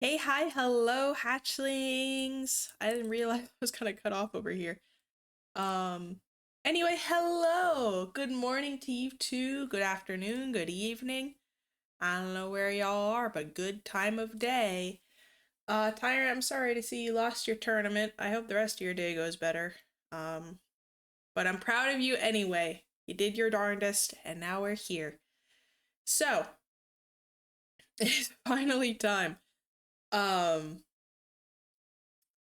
Hey, hi, hello, hatchlings. I didn't realize I was kind of cut off over here. Um, anyway, hello. Good morning to you too. Good afternoon, good evening. I don't know where y'all are, but good time of day. Tyra, I'm sorry to see you lost your tournament. I hope the rest of your day goes better. Um, but I'm proud of you anyway. You did your darndest, and now we're here. So, it's finally time. Um,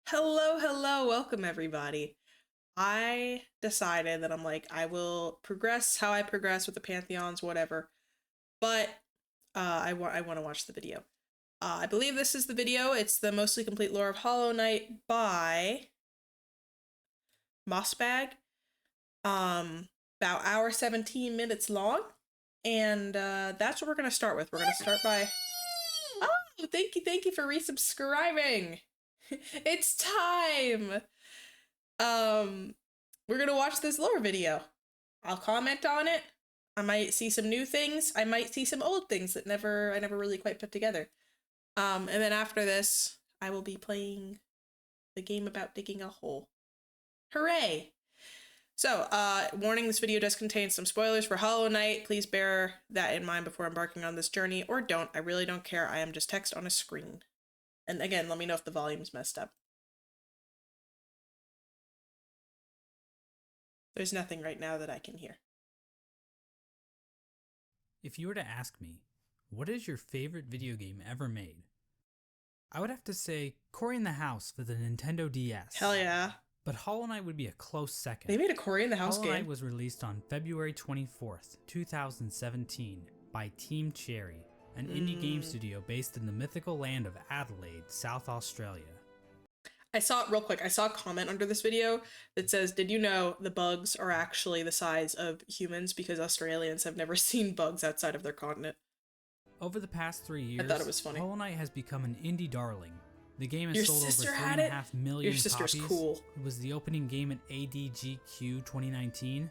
hello, welcome everybody. I decided that I'm like, I will progress how I progress with the Pantheons, whatever. But I want to watch the video. I believe this is the video. It's the mostly complete lore of Hollow Knight by Mossbag. About hour 17 minutes long. And that's what we're gonna start with. We're gonna start by thank you for resubscribing. It's time. We're gonna watch this lore video. I'll comment on it. I might see some new things. I might see some old things that I never really quite put together. And then after this, I will be playing the game about digging a hole. Hooray! So, warning, this video does contain some spoilers for Hollow Knight. Please bear that in mind before embarking on this journey, or don't. I really don't care. I am just text on a screen. And again, let me know if the volume's messed up. There's nothing right now that I can hear. If you were to ask me, what is your favorite video game ever made? I would have to say Cory in the House for the Nintendo DS. Hell yeah. But Hollow Knight would be a close second. They made a Cory in the House Hollow game. Knight was released on February 24th, 2017 by Team Cherry, an indie game studio based in the mythical land of Adelaide, South Australia. I saw a comment under this video that says, did you know the bugs are actually the size of humans because Australians have never seen bugs outside of their continent? Over the past 3 years, I thought it was funny. Hollow Knight has become an indie darling. The game has Your sold over sister 3.5 had it? million Your sister's copies. cool. It was the opening game at ADGQ 2019.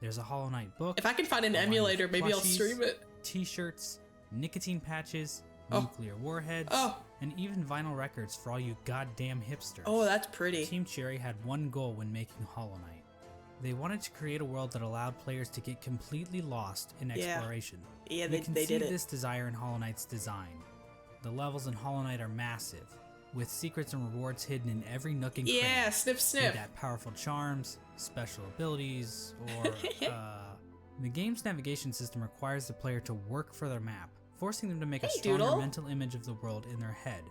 There's a Hollow Knight book. If I can find an emulator, maybe I'll stream it. T-shirts, nicotine patches, Oh. nuclear warheads, Oh. and even vinyl records for all you goddamn hipsters. Oh, that's pretty. Team Cherry had one goal when making Hollow Knight. They wanted to create a world that allowed players to get completely lost in exploration. Yeah, You can they see did it. this desire in Hollow Knight's design. The levels in Hollow Knight are massive, with secrets and rewards hidden in every nook and cranny. Yeah, sniff, Be sniff. that powerful charms, special abilities, or the game's navigation system requires the player to work for their map, forcing them to make a stronger Doodle. mental image of the world in their head.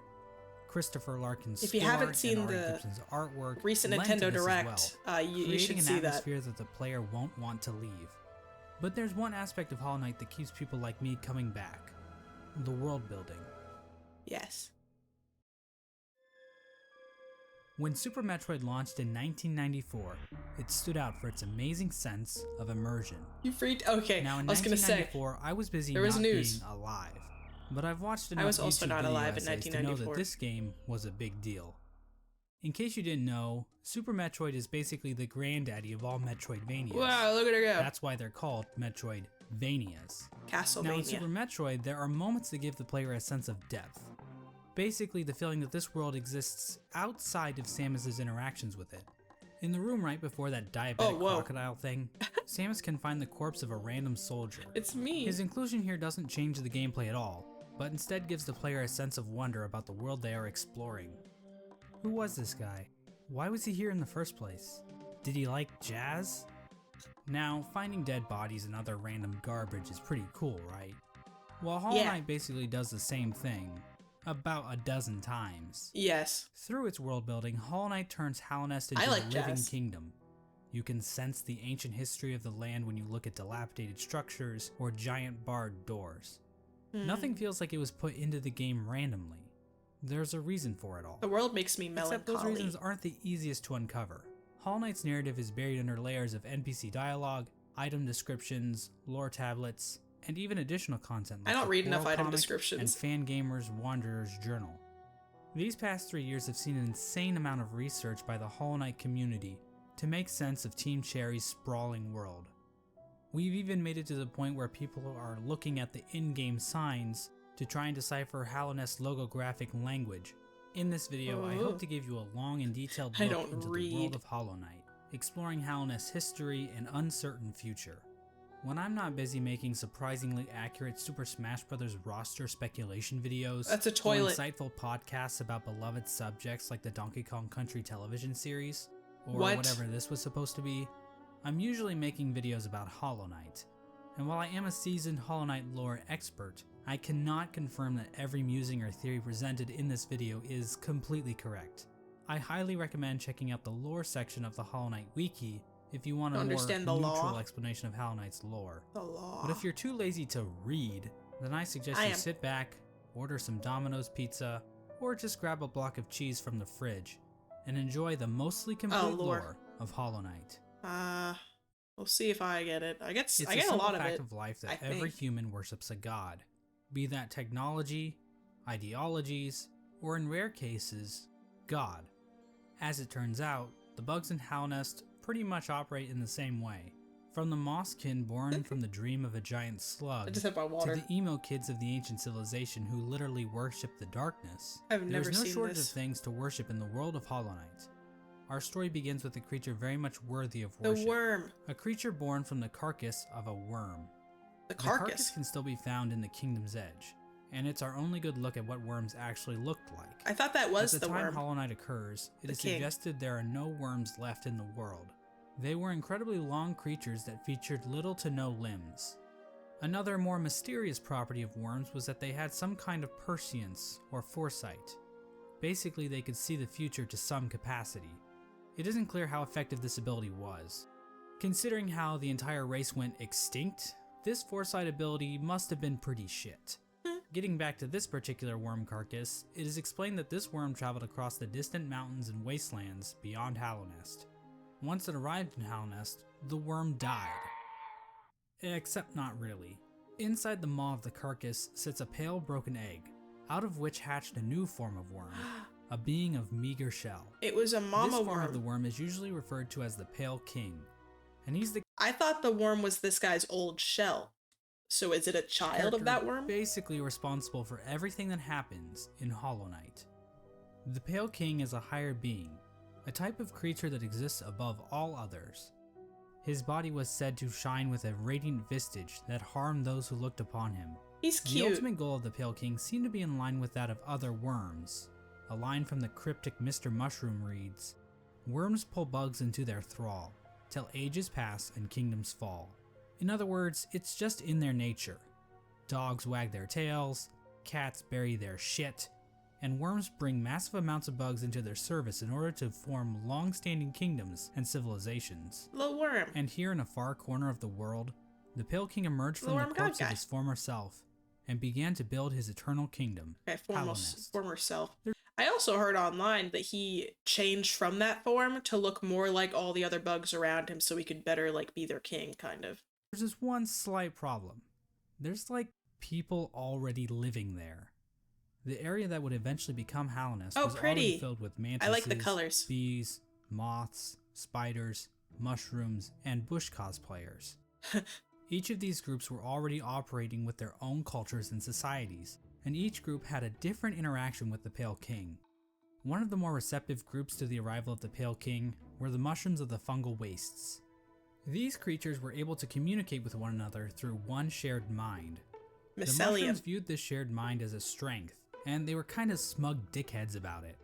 Christopher Larkin's If you score haven't and seen Ari the Gibson's artwork recent lend to Nintendo this as Direct, well, you should creating see an that. atmosphere that the player won't want to leave. But there's one aspect of Hollow Knight that keeps people like me coming back: the world building. Yes. When Super Metroid launched in 1994, it stood out for its amazing sense of immersion. You freaked? Okay, Now in I was gonna say, 1994, I was busy there was not news. being alive, but I've watched I enough was also YouTube not video alive in essays to know 1994. that this game was a big deal. In case you didn't know, Super Metroid is basically the granddaddy of all Metroidvanias. wow, look at her go. That's why they're called Metroidvanias. Now in Super Castlevania. Metroid, there are moments that give the player a sense of depth. Basically, the feeling that this world exists outside of Samus's interactions with it. In the room right before that diabetic whoa. crocodile thing, Samus can find the corpse of a random soldier. It's me. His inclusion here doesn't change the gameplay at all, but instead gives the player a sense of wonder about the world they are exploring. Who was this guy? Why was he here in the first place? Did he like jazz? Now, finding dead bodies and other random garbage is pretty cool, right? Well, Hollow Yeah. Knight basically does the same thing, about a dozen times. Yes. Through its world building, Hollow Knight turns Hallownest I into like a living jazz. kingdom. You can sense the ancient history of the land when you look at dilapidated structures or giant barred doors. Nothing feels like it was put into the game randomly. There's a reason for it all. The world makes me Except those melancholy. reasons aren't the easiest to uncover. Hollow Knight's narrative is buried under layers of NPC dialogue, item descriptions, lore tablets, and even additional content like I don't the read enough Quarrel item comic descriptions. and Fan Gamer's Wanderer's Journal. These past 3 years have seen an insane amount of research by the Hollow Knight community to make sense of Team Cherry's sprawling world. We've even made it to the point where people are looking at the in-game signs to try and decipher Hollow Knight's logographic language. In this video, I hope to give you a long and detailed I look don't into read. the world of Hollow Knight, exploring Hollow Knight's history and uncertain future. When I'm not busy making surprisingly accurate Super Smash Bros. Roster speculation videos, That's a or toilet. insightful podcasts about beloved subjects like the Donkey Kong Country television series, or What? whatever this was supposed to be, I'm usually making videos about Hollow Knight. And while I am a seasoned Hollow Knight lore expert, I cannot confirm that every musing or theory presented in this video is completely correct. I highly recommend checking out the lore section of the Hollow Knight wiki if you want a more Understand the neutral law. explanation of Hollow Knight's lore. The law. But if you're too lazy to read, then I suggest I you am. sit back, order some Domino's pizza, or just grab a block of cheese from the fridge and enjoy the mostly complete lore. lore of Hollow Knight. We'll see if I get it. I get It's I get a simple lot of fact it. of life I that every think. human worships a god, be that technology, ideologies, or in rare cases, God. As it turns out, the bugs in Hollow Nest pretty much operate in the same way. From the Mosskin born from the dream of a giant I slug, just had my to water. the emo kids of the ancient civilization who literally worship the darkness, I've never there's no seen shortage this. of things to worship in the world of Hollow Knight. Our story begins with a creature very much worthy of worship. The worm. A creature born from the carcass of a worm. The The carcass carcass. can still be found in the Kingdom's Edge, and it's our only good look at what worms actually looked like. I thought that was At the the time worm. Hollow Knight occurs, it The is king. suggested there are no worms left in the world. They were incredibly long creatures that featured little to no limbs. Another more mysterious property of worms was that they had some kind of prescience or foresight. Basically, they could see the future to some capacity. It isn't clear how effective this ability was. Considering how the entire race went extinct, this foresight ability must have been pretty shit. Getting back to this particular worm carcass, it is explained that this worm traveled across the distant mountains and wastelands beyond Hollow Nest. Once it arrived in Hollow Nest, the worm died. Except not really. Inside the maw of the carcass sits a pale broken egg, out of which hatched a new form of worm, a being of meager shell. It was a mama This form worm. of the worm is usually referred to as the Pale King, and he's the I thought the worm was this guy's old shell. So is it a child of that character worm? basically responsible for everything that happens in Hollow Knight. The Pale King is a higher being, a type of creature that exists above all others. His body was said to shine with a radiant visage that harmed those who looked upon him. He's The cute. ultimate goal of the Pale King seemed to be in line with that of other worms. A line from the cryptic Mr. Mushroom reads, "Worms pull bugs into their thrall, till ages pass and kingdoms fall." In other words, it's just in their nature. Dogs wag their tails, cats bury their shit, and worms bring massive amounts of bugs into their service in order to form long-standing kingdoms and civilizations. Little worm. And here in a far corner of the world, the Pale King emerged from The the worm corpse god of guy. his former self and began to build his eternal kingdom, Okay, Hollow former, Nest. former self. I also heard online that he changed from that form to look more like all the other bugs around him so he could better like be their king, kind of. There's just one slight problem. There's like people already living there. The area that would eventually become Hollow Nest Oh, was pretty. already filled with mantises, I like the colors. bees, moths, spiders, mushrooms, and bush cosplayers. Each of these groups were already operating with their own cultures and societies, and each group had a different interaction with the Pale King. One of the more receptive groups to the arrival of the Pale King were the mushrooms of the fungal wastes. These creatures were able to communicate with one another through one shared mind. The Mycelium. mushrooms viewed this shared mind as a strength, and they were kind of smug dickheads about it.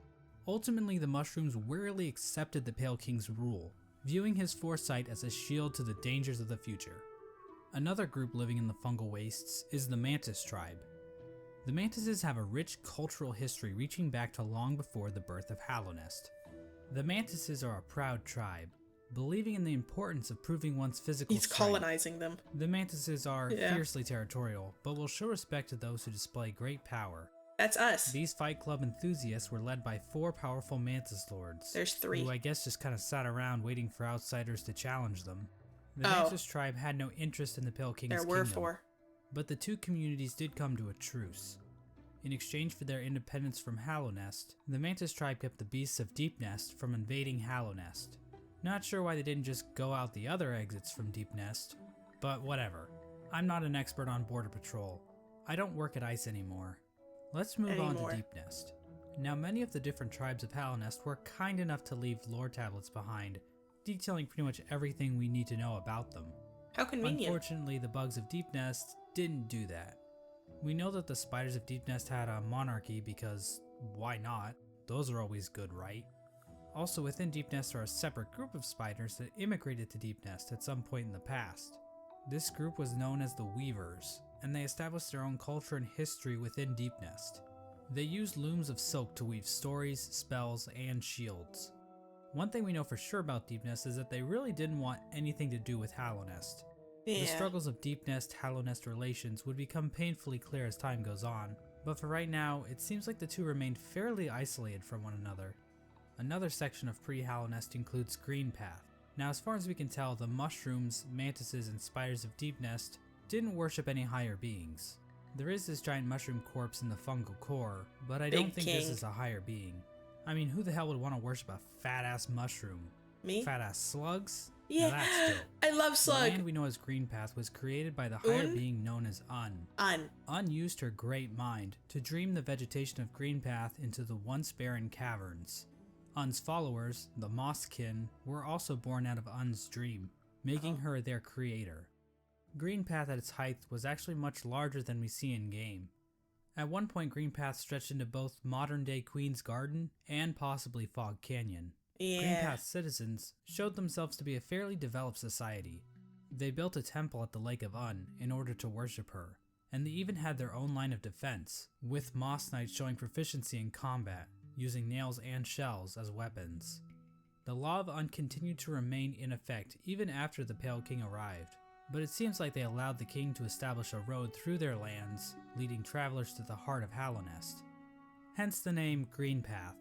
Ultimately, the mushrooms wearily accepted the Pale King's rule, viewing his foresight as a shield to the dangers of the future. Another group living in the fungal wastes is the Mantis tribe. The Mantises have a rich cultural history reaching back to long before the birth of Hollow Nest. The Mantises are a proud tribe, believing in the importance of proving one's physical He's strength. colonizing them. The Mantises are Yeah. fiercely territorial, but will show respect to those who display great power. That's us. These Fight Club enthusiasts were led by 4 powerful Mantis Lords, There's 3. who I guess just kind of sat around waiting for outsiders to challenge them. The Oh. Mantis tribe had no interest in the Pale King's There were kingdom, 4. but the two communities did come to a truce. In exchange for their independence from Hollow Nest, the Mantis tribe kept the beasts of Deep Nest from invading Hollow Nest. Not sure why they didn't just go out the other exits from Deep Nest, but whatever. I'm not an expert on Border Patrol. I don't work at ICE anymore. Let's move on to Deep Nest. Now, many of the different tribes of Hollow Nest were kind enough to leave lore tablets behind, detailing pretty much everything we need to know about them. How convenient. Unfortunately, the bugs of Deep Nest didn't do that. We know that the spiders of Deep Nest had a monarchy because why not? Those are always good, right? Also, within Deep Nest are a separate group of spiders that immigrated to Deep Nest at some point in the past. This group was known as the Weavers, and they established their own culture and history within Deep Nest. They used looms of silk to weave stories, spells, and shields. One thing we know for sure about Deep Nest is that they really didn't want anything to do with Hollow Nest. Yeah. The struggles of Deep Nest Hollow Nest relations would become painfully clear as time goes on, but for right now, it seems like the two remained fairly isolated from one another. Another section of pre-Hollow Nest includes Green Path. Now, as far as we can tell, the mushrooms, mantises, and spiders of Deep Nest didn't worship any higher beings. There is this giant mushroom corpse in the fungal core, but I don't think this is a higher being. I mean, who the hell would want to worship a fat-ass mushroom? Me? Fat-ass slugs? Yeah, now that's dope. I love slug. The land we know as Green Path was created by the higher being known as Un. Un used her great mind to dream the vegetation of Green Path into the once barren caverns. Un's followers, the Mosskin, were also born out of Un's dream, making her their creator. Green Path at its height was actually much larger than we see in game. At one point, Green Path stretched into both modern-day Queen's Garden and possibly Fog Canyon. Yeah. Green Path's citizens showed themselves to be a fairly developed society. They built a temple at the Lake of Un in order to worship her, and they even had their own line of defense, with Moss Knights showing proficiency in combat, using nails and shells as weapons. The Law of Un continued to remain in effect even after the Pale King arrived, but it seems like they allowed the king to establish a road through their lands, leading travelers to the heart of Hollow Nest. Hence the name Green Path.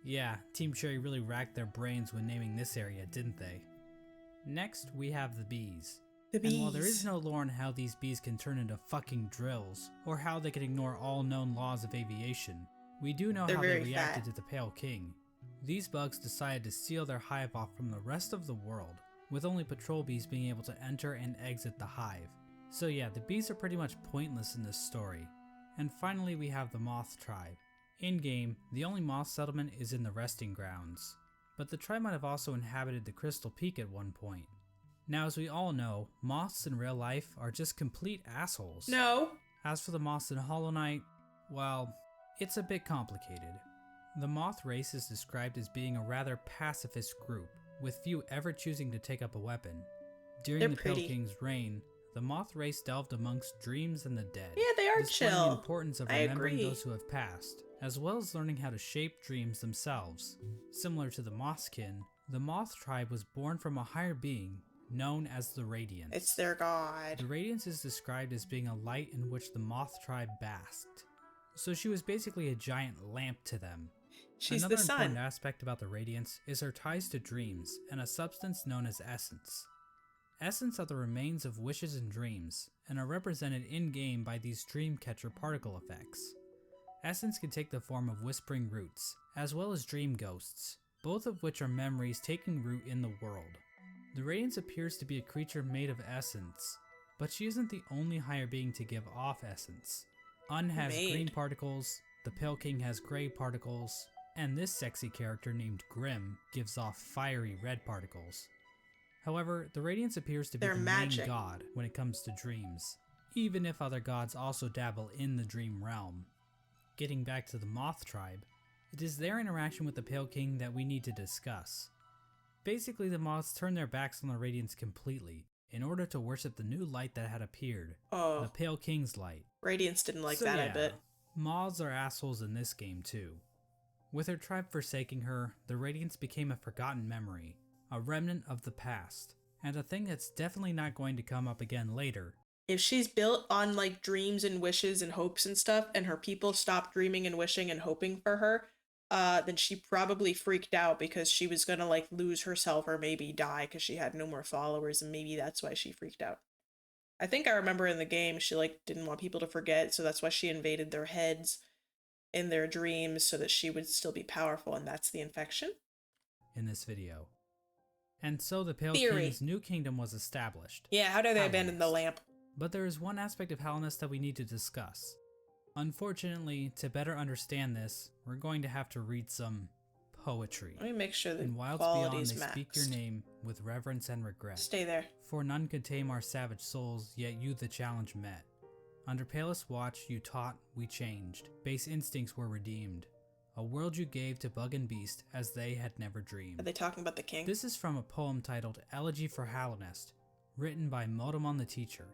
Yeah, Team Cherry really racked their brains when naming this area, didn't they? Next, we have the bees. The bees. And while there is no lore on how these bees can turn into fucking drills, or how they can ignore all known laws of aviation, we do know how they reacted to the Pale King. These bugs decided to seal their hive off from the rest of the world, with only patrol bees being able to enter and exit the hive. So yeah, the bees are pretty much pointless in this story. And finally we have the Moth Tribe. In-game, the only moth settlement is in the Resting Grounds, but the tribe might have also inhabited the Crystal Peak at one point. Now, as we all know, moths in real life are just complete assholes. No. As for the moths in Hollow Knight, well, it's a bit complicated. The moth race is described as being a rather pacifist group, with few ever choosing to take up a weapon. During the Pale King's reign, the moth race delved amongst dreams and the dead. Yeah, they are displaying chill. the importance of remembering those who have passed, as well as learning how to shape dreams themselves. Similar to the Mosskin, the Moth Tribe was born from a higher being known as the Radiance. It's their god. The Radiance is described as being a light in which the Moth Tribe basked. So she was basically a giant lamp to them. She's Another the sun. important aspect about the Radiance is her ties to dreams and a substance known as essence. Essence are the remains of wishes and dreams, and are represented in-game by these dreamcatcher particle effects. Essence can take the form of whispering roots, as well as dream ghosts, both of which are memories taking root in the world. The Radiance appears to be a creature made of essence, but she isn't the only higher being to give off essence. Un has green particles, the Pale King has gray particles, and this sexy character named Grim gives off fiery red particles. However, the Radiance appears to be the main god when it comes to dreams, even if other gods also dabble in the dream realm. Getting back to the Moth Tribe, it is their interaction with the Pale King that we need to discuss. Basically, the moths turned their backs on the Radiance completely, in order to worship the new light that had appeared, the Pale King's light. Radiance didn't like that, I bet. Moths are assholes in this game too. With her tribe forsaking her, the Radiance became a forgotten memory, a remnant of the past, and a thing that's definitely not going to come up again later. If she's built on like dreams and wishes and hopes and stuff, and her people stopped dreaming and wishing and hoping for her, then she probably freaked out because she was gonna like lose herself or maybe die because she had no more followers, and maybe that's why she freaked out. I think I remember in the game she like didn't want people to forget, so that's why she invaded their heads in their dreams so that she would still be powerful, and that's the infection in this video. And so the Pale King's new kingdom was established. Yeah, how do they abandon the lamp? But there is one aspect of Hallownest that we need to discuss. Unfortunately, to better understand this, we're going to have to read some poetry. Let me make sure the In wilds quality beyond is they maxed. speak your name with reverence and regret. Stay there. For none could tame our savage souls, yet you the challenge met. Under palest watch you taught, we changed. Base instincts were redeemed. A world you gave to bug and beast as they had never dreamed. Are they talking about the king? This is from a poem titled Elegy for Hallownest, written by Modemon the Teacher.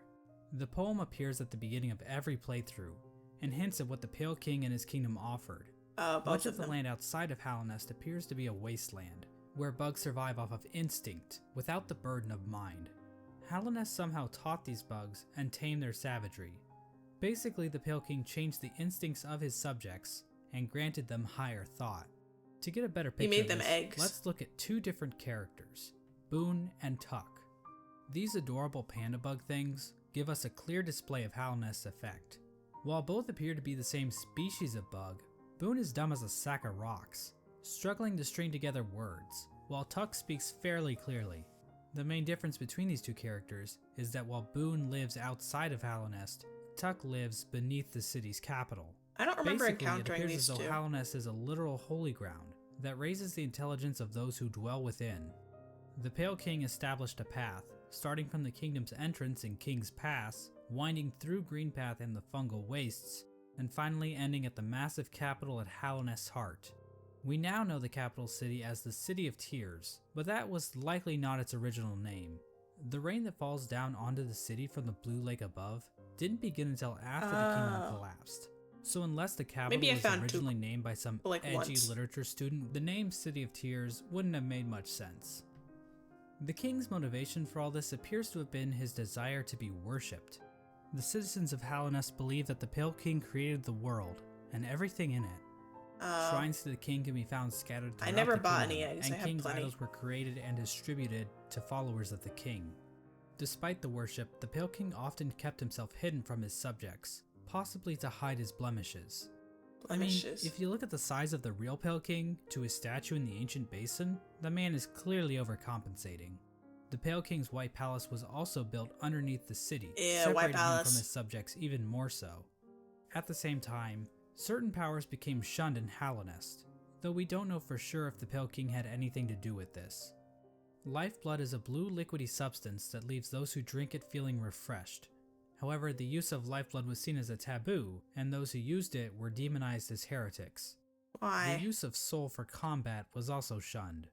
The poem appears at the beginning of every playthrough, and hints at what the Pale King and his kingdom offered. Both Much of of the them. land outside of Hallownest appears to be a wasteland, where bugs survive off of instinct, without the burden of mind. Hallownest somehow taught these bugs and tamed their savagery. Basically, the Pale King changed the instincts of his subjects and granted them higher thought. To get a better picture made of them this, eggs. let's look at two different characters, Boone and Tuck. These adorable panda bug things give us a clear display of Hallownest's effect. While both appear to be the same species of bug, Boone is dumb as a sack of rocks, struggling to string together words, while Tuck speaks fairly clearly. The main difference between these two characters is that while Boone lives outside of Hallownest, Tuck lives beneath the city's capital. I don't remember Basically, encountering it appears these as though two. Hallownest is a literal holy ground that raises the intelligence of those who dwell within. The Pale King established a path, starting from the kingdom's entrance in King's Pass, winding through Greenpath and the fungal wastes, and finally ending at the massive capital at Hallownest's heart. We now know the capital city as the City of Tears, but that was likely not its original name. The rain that falls down onto the city from the blue lake above didn't begin until after the kingdom collapsed. So unless the capital Maybe I was found originally named by some like, edgy once. literature student, the name City of Tears wouldn't have made much sense. The king's motivation for all this appears to have been his desire to be worshipped. The citizens of Hallownest believe that the Pale King created the world, and everything in it. Shrines to the king can be found scattered throughout I never the bought kingdom, any eggs. and I have king's plenty. idols were created and distributed to followers of the king. Despite the worship, the Pale King often kept himself hidden from his subjects, possibly to hide his blemishes. Blemishes. If you look at the size of the real Pale King to his statue in the ancient basin, the man is clearly overcompensating. The Pale King's White Palace was also built underneath the city, Yeah, White separating him Palace. from his subjects even more so. At the same time, certain powers became shunned in Hallownest, though we don't know for sure if the Pale King had anything to do with this. Lifeblood is a blue liquidy substance that leaves those who drink it feeling refreshed. However, the use of lifeblood was seen as a taboo, and those who used it were demonized as heretics. Why? The use of soul for combat was also shunned.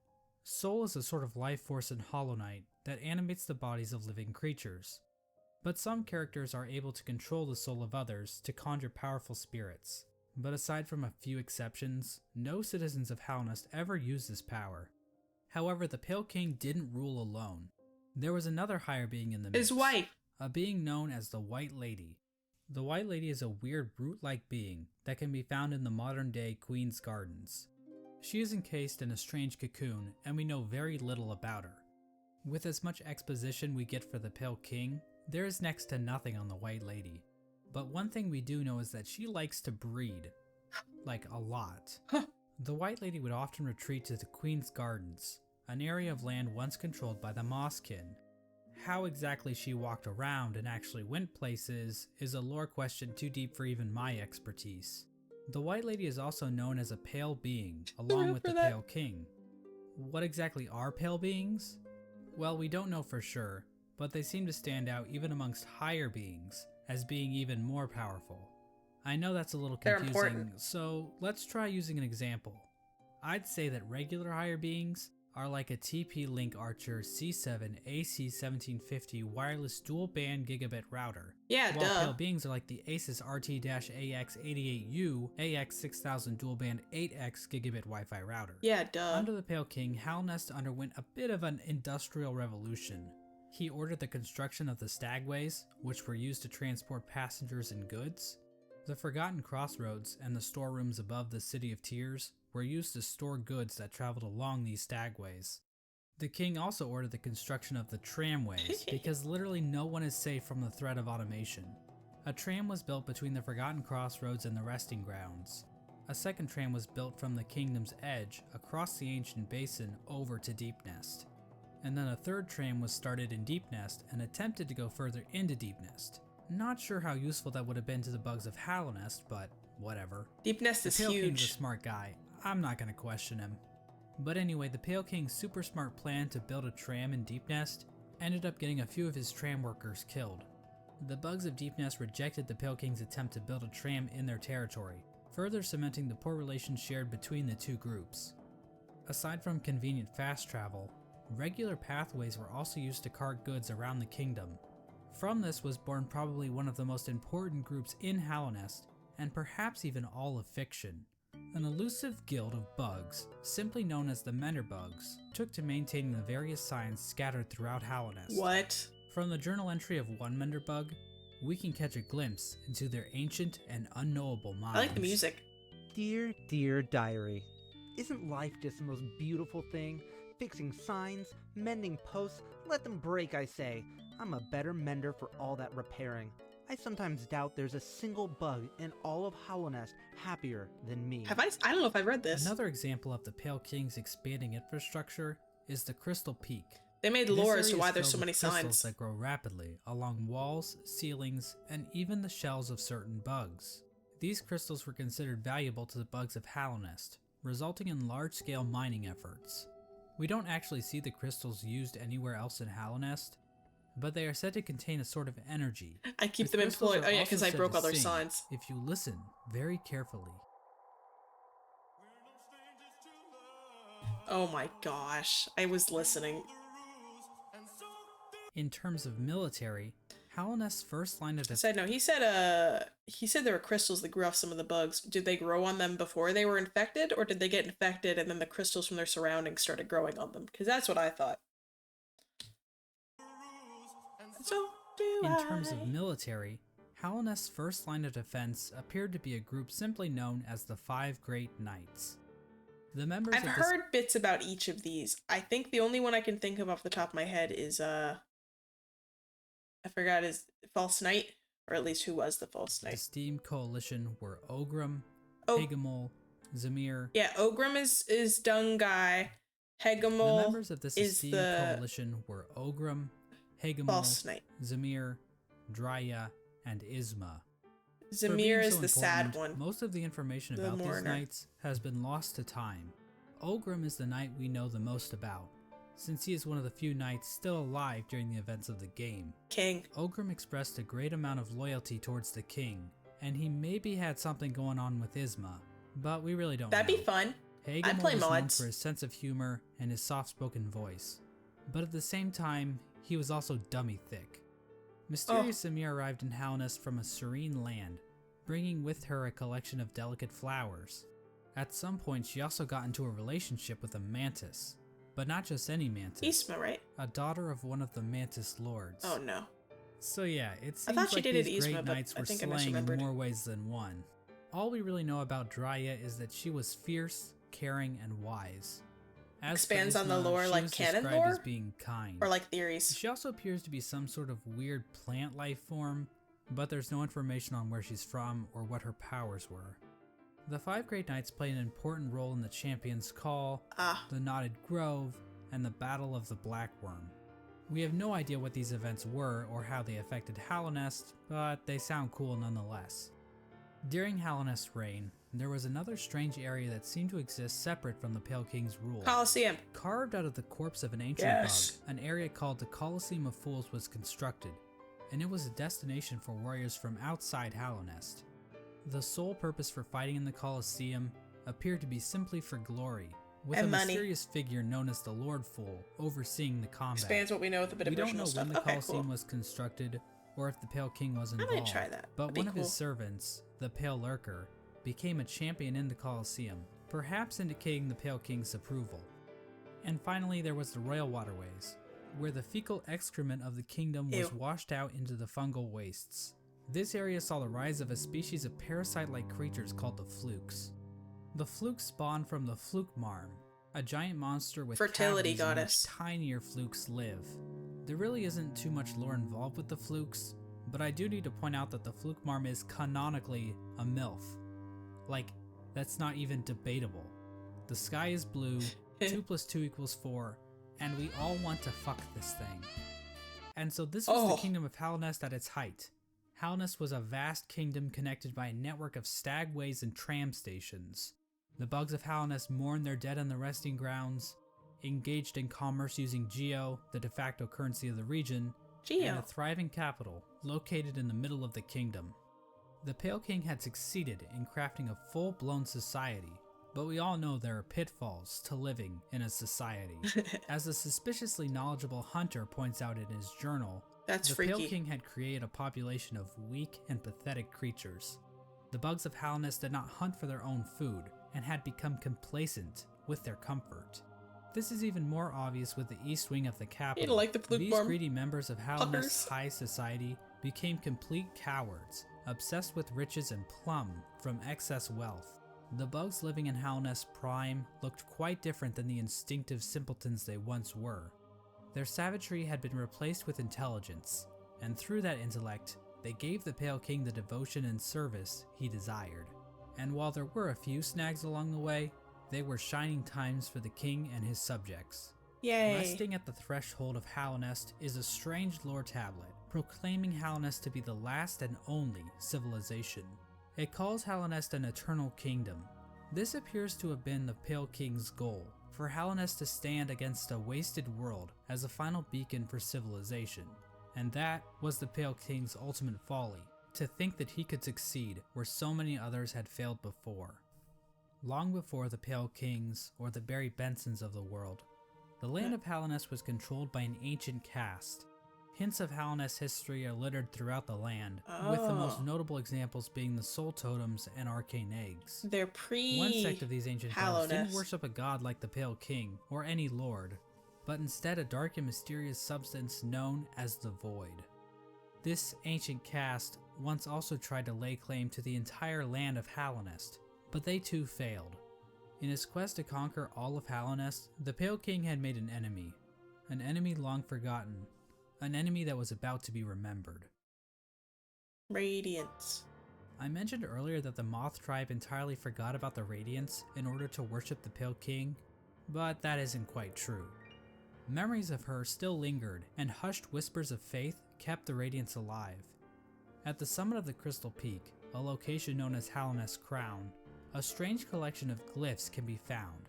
Soul is a sort of life force in Hollow Knight that animates the bodies of living creatures. But some characters are able to control the soul of others to conjure powerful spirits. But aside from a few exceptions, no citizens of Hallownest ever use this power. However, the Pale King didn't rule alone. There was another higher being in the mix. His wife. A being known as the White Lady. The White Lady is a weird brute-like being that can be found in the modern-day Queen's Gardens. She is encased in a strange cocoon, and we know very little about her. With as much exposition we get for the Pale King, there is next to nothing on the White Lady. But one thing we do know is that she likes to breed. Like, a lot. The White Lady would often retreat to the Queen's Gardens, an area of land once controlled by the Mosskin. How exactly she walked around and actually went places is a lore question too deep for even my expertise. The White Lady is also known as a pale being, along with the Pale King. What exactly are pale beings? Well, we don't know for sure, but they seem to stand out even amongst higher beings, as being even more powerful. I know that's a little They're confusing, important. so let's try using an example. I'd say that regular higher beings are like a TP-Link Archer C7 AC1750 wireless dual-band gigabit router, Yeah, while duh. pale beings are like the Asus RT-AX88U AX6000 dual-band 8X gigabit Wi-Fi router. Yeah, duh. Under the Pale King, Hallownest underwent a bit of an industrial revolution. He ordered the construction of the stagways, which were used to transport passengers and goods. The Forgotten Crossroads and the storerooms above the City of Tears were used to store goods that traveled along these stagways. The king also ordered the construction of the tramways, because literally no one is safe from the threat of automation. A tram was built between the Forgotten Crossroads and the resting grounds. A second tram was built from the kingdom's edge across the ancient basin over to Deep Nest. and then a third tram was started in Deep Nest and attempted to go further into Deep Nest. Not sure how useful that would have been to the bugs of Hollow Nest, but whatever. Deep Nest is The Pale King's a huge. smart guy, I'm not gonna question him. But anyway, the Pale King's super smart plan to build a tram in Deep Nest ended up getting a few of his tram workers killed. The bugs of Deep Nest rejected the Pale King's attempt to build a tram in their territory, further cementing the poor relations shared between the two groups. Aside from convenient fast travel, regular pathways were also used to cart goods around the kingdom. From this was born probably one of the most important groups in Hollow Nest, and perhaps even all of fiction. An elusive guild of bugs, simply known as the Menderbugs, took to maintaining the various signs scattered throughout Hollow Nest. What? From the journal entry of one Menderbug, we can catch a glimpse into their ancient and unknowable minds. I like the music. Dear, dear diary, isn't life just the most beautiful thing? Fixing signs, mending posts, let them break, I say. I'm a better mender for all that repairing. I sometimes doubt there's a single bug in all of Hollow Nest happier than me. I don't know if I've read this. Another example of the Pale King's expanding infrastructure is the Crystal Peak. They made This lore as area to is why there's filled so with many crystals signs. that grow rapidly along walls, ceilings, and even the shells of certain bugs. These crystals were considered valuable to the bugs of Hollow Nest, resulting in large-scale mining efforts. We don't actually see the crystals used anywhere else in Hollow Nest, but they are said to contain a sort of energy. I keep The them crystals employed. are Oh yeah, also because I said broke to all their sing signs. if you listen very carefully. Oh my gosh, I was listening. In terms of military, Hollow Nest's first line of defense. Side note, he said there were crystals that grew off some of the bugs. Did they grow on them before they were infected, or did they get infected and then the crystals from their surroundings started growing on them? Because that's what I thought. So do In I. terms of military, Hollow Nest's first line of defense appeared to be a group simply known as the Five Great Knights. The members I've of heard bits about each of these. I think the only one I can think of off the top of my head is I forgot his False Knight, or at least who was the False the Knight. esteemed coalition were Ogrim, Oh. Hegemol, Zamir. Yeah, Ogrim is Dung Guy. The Hegemol members of this is esteemed the coalition were Ogrim, Hegemol, False Knight. Zamir, Drya, and Isma. For Zamir being is so the sad important, one. Most of the information The about these mourner. knights has been lost to time. Ogrim is the knight we know the most about, since he is one of the few knights still alive during the events of the game. King. Ogrim expressed a great amount of loyalty towards the king, and he maybe had something going on with Isma, but we really don't That'd know. be fun. Hegemon play was known mods. for his sense of humor and his soft-spoken voice, but at the same time, he was also dummy thick. Mysterious Samir arrived in Hollow Nest from a serene land, bringing with her a collection of delicate flowers. At some point, she also got into a relationship with a mantis, but not just any mantis, Isma, right? a daughter of one of the mantis lords. Oh no. So yeah, it seems thought she like dated these Isma, great but knights I were think I slaying in misremembered. more ways than one. All we really know about Drya is that she was fierce, caring, and wise. As for Expands on the Isma, lore she like was canon described as lore? being kind. Or like theories. She also appears to be some sort of weird plant life form, but there's no information on where she's from or what her powers were. The Five Great Knights play an important role in the Champion's Call, Ah. the Knotted Grove, and the Battle of the Black Worm. We have no idea what these events were or how they affected Hollow Nest, but they sound cool nonetheless. During Hollow Nest's reign, there was another strange area that seemed to exist separate from the Pale King's rule. Colosseum. Carved out of the corpse of an ancient Yes. bug, an area called the Colosseum of Fools was constructed, and it was a destination for warriors from outside Hollow Nest. The sole purpose for fighting in the Colosseum appeared to be simply for glory, with And a money. mysterious figure known as the Lord Fool overseeing the combat. Expands what we know with a bit We of don't know original stuff. when the Okay, Colosseum cool. was constructed, or if the Pale King was I involved. might try that. But That'd be one of his cool. servants, the Pale Lurker, became a champion in the Colosseum, perhaps indicating the Pale King's approval. And finally, there was the Royal Waterways, where the fecal excrement of the kingdom was Ew. washed out into the fungal wastes. This area saw the rise of a species of parasite-like creatures called the Flukes. The Flukes spawned from the Fluke Marm, a giant monster with Fertility cavities in which goddess. tinier Flukes live. There really isn't too much lore involved with the Flukes, but I do need to point out that the Fluke Marm is canonically a MILF. Like, that's not even debatable. The sky is blue, 2 + 2 = 4, and we all want to fuck this thing. And so this was the kingdom of Hallownest at its height. Hallownest was a vast kingdom connected by a network of stagways and tram stations. The bugs of Hallownest mourned their dead on the resting grounds, engaged in commerce using Geo, the de facto currency of the region, and a thriving capital located in the middle of the kingdom. The Pale King had succeeded in crafting a full-blown society, but we all know there are pitfalls to living in a society. As a suspiciously knowledgeable hunter points out in his journal, the Pale King had created a population of weak and pathetic creatures. The bugs of Hallownest did not hunt for their own food, and had become complacent with their comfort. This is even more obvious with the east wing of the capital. These greedy members of Hallownest's high society became complete cowards, obsessed with riches and plum from excess wealth. The bugs living in Hallownest Prime looked quite different than the instinctive simpletons they once were. Their savagery had been replaced with intelligence, and through that intellect, they gave the Pale King the devotion and service he desired. And while there were a few snags along the way, they were shining times for the king and his subjects. Yay. Resting at the threshold of Hallownest is a strange lore tablet, proclaiming Hallownest to be the last and only civilization. It calls Hallownest an eternal kingdom. This appears to have been the Pale King's goal, for Hallownest to stand against a wasted world as a final beacon for civilization. And that was the Pale King's ultimate folly, to think that he could succeed where so many others had failed before. Long before the Pale Kings or the Barry Bensons of the world, the land of Hallownest was controlled by an ancient caste. Hints of Hallownest history are littered throughout the land, with the most notable examples being the soul totems and arcane eggs. They're One sect of these ancient gods didn't worship a god like the Pale King or any lord, but instead a dark and mysterious substance known as the Void. This ancient caste once also tried to lay claim to the entire land of Hallownest, but they too failed. In his quest to conquer all of Hallownest, the Pale King had made an enemy long forgotten, an enemy that was about to be remembered. Radiance. I mentioned earlier that the Moth tribe entirely forgot about the Radiance in order to worship the Pale King, but that isn't quite true. Memories of her still lingered, and hushed whispers of faith kept the Radiance alive. At the summit of the Crystal Peak, a location known as Hallownest Crown, a strange collection of glyphs can be found.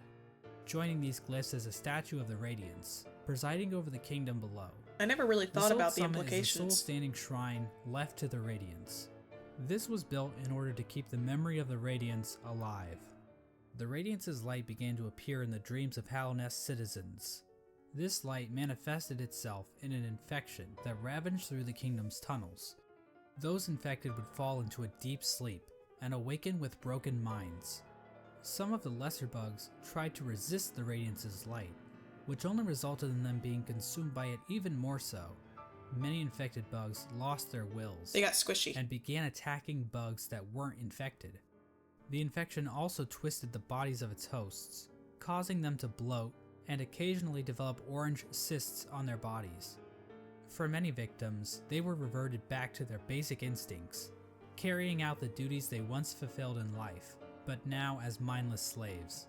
Joining these glyphs is a statue of the Radiance, presiding over the kingdom below. I never really thought about the Summit implications. Is a soul-standing shrine left to the Radiance. This was built in order to keep the memory of the Radiance alive. The Radiance's light began to appear in the dreams of Hallownest citizens. This light manifested itself in an infection that ravaged through the kingdom's tunnels. Those infected would fall into a deep sleep and awaken with broken minds. Some of the lesser bugs tried to resist the Radiance's light, which only resulted in them being consumed by it even more so. Many infected bugs lost their wills. They got squishy. And began attacking bugs that weren't infected. The infection also twisted the bodies of its hosts, causing them to bloat and occasionally develop orange cysts on their bodies. For many victims, they were reverted back to their basic instincts, carrying out the duties they once fulfilled in life, but now as mindless slaves.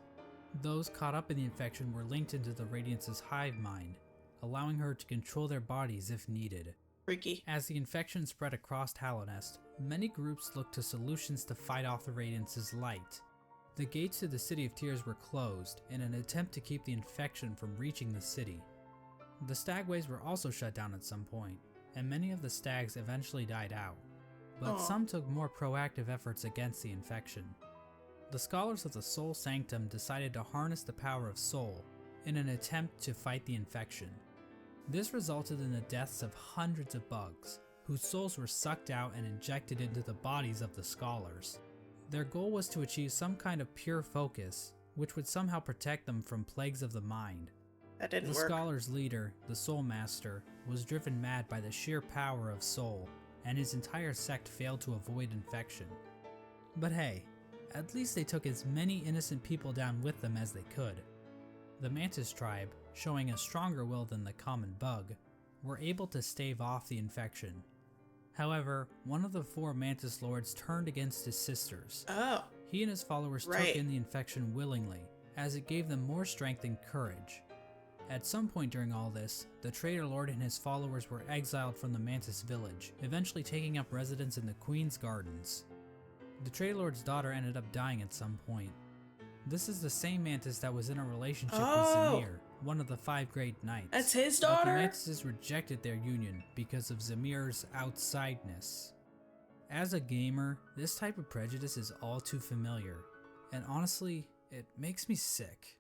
Those caught up in the infection were linked into the Radiance's hive mind, allowing her to control their bodies if needed. Freaky. As the infection spread across Hallownest, many groups looked to solutions to fight off the Radiance's light. The gates to the City of Tears were closed in an attempt to keep the infection from reaching the city. The stagways were also shut down at some point, and many of the stags eventually died out, but some took more proactive efforts against the infection. The scholars of the Soul Sanctum decided to harness the power of Soul in an attempt to fight the infection. This resulted in the deaths of hundreds of bugs, whose souls were sucked out and injected into the bodies of the scholars. Their goal was to achieve some kind of pure focus, which would somehow protect them from plagues of the mind. That didn't The work. scholar's leader, the Soul Master, was driven mad by the sheer power of Soul, and his entire sect failed to avoid infection. But hey, at least they took as many innocent people down with them as they could. The Mantis tribe, showing a stronger will than the common bug, were able to stave off the infection. However, one of the 4 Mantis lords turned against his sisters. Oh. He and his followers took in the infection willingly, as it gave them more strength and courage. At some point during all this, the Traitor Lord and his followers were exiled from the Mantis village, eventually taking up residence in the Queen's Gardens. The Traitor Lord's daughter ended up dying at some point. This is the same Mantis that was in a relationship with Zamir, one of the 5 Great Knights. That's his But daughter? the Mantises rejected their union because of Zamir's outsideness. As a gamer, this type of prejudice is all too familiar, and honestly, it makes me sick.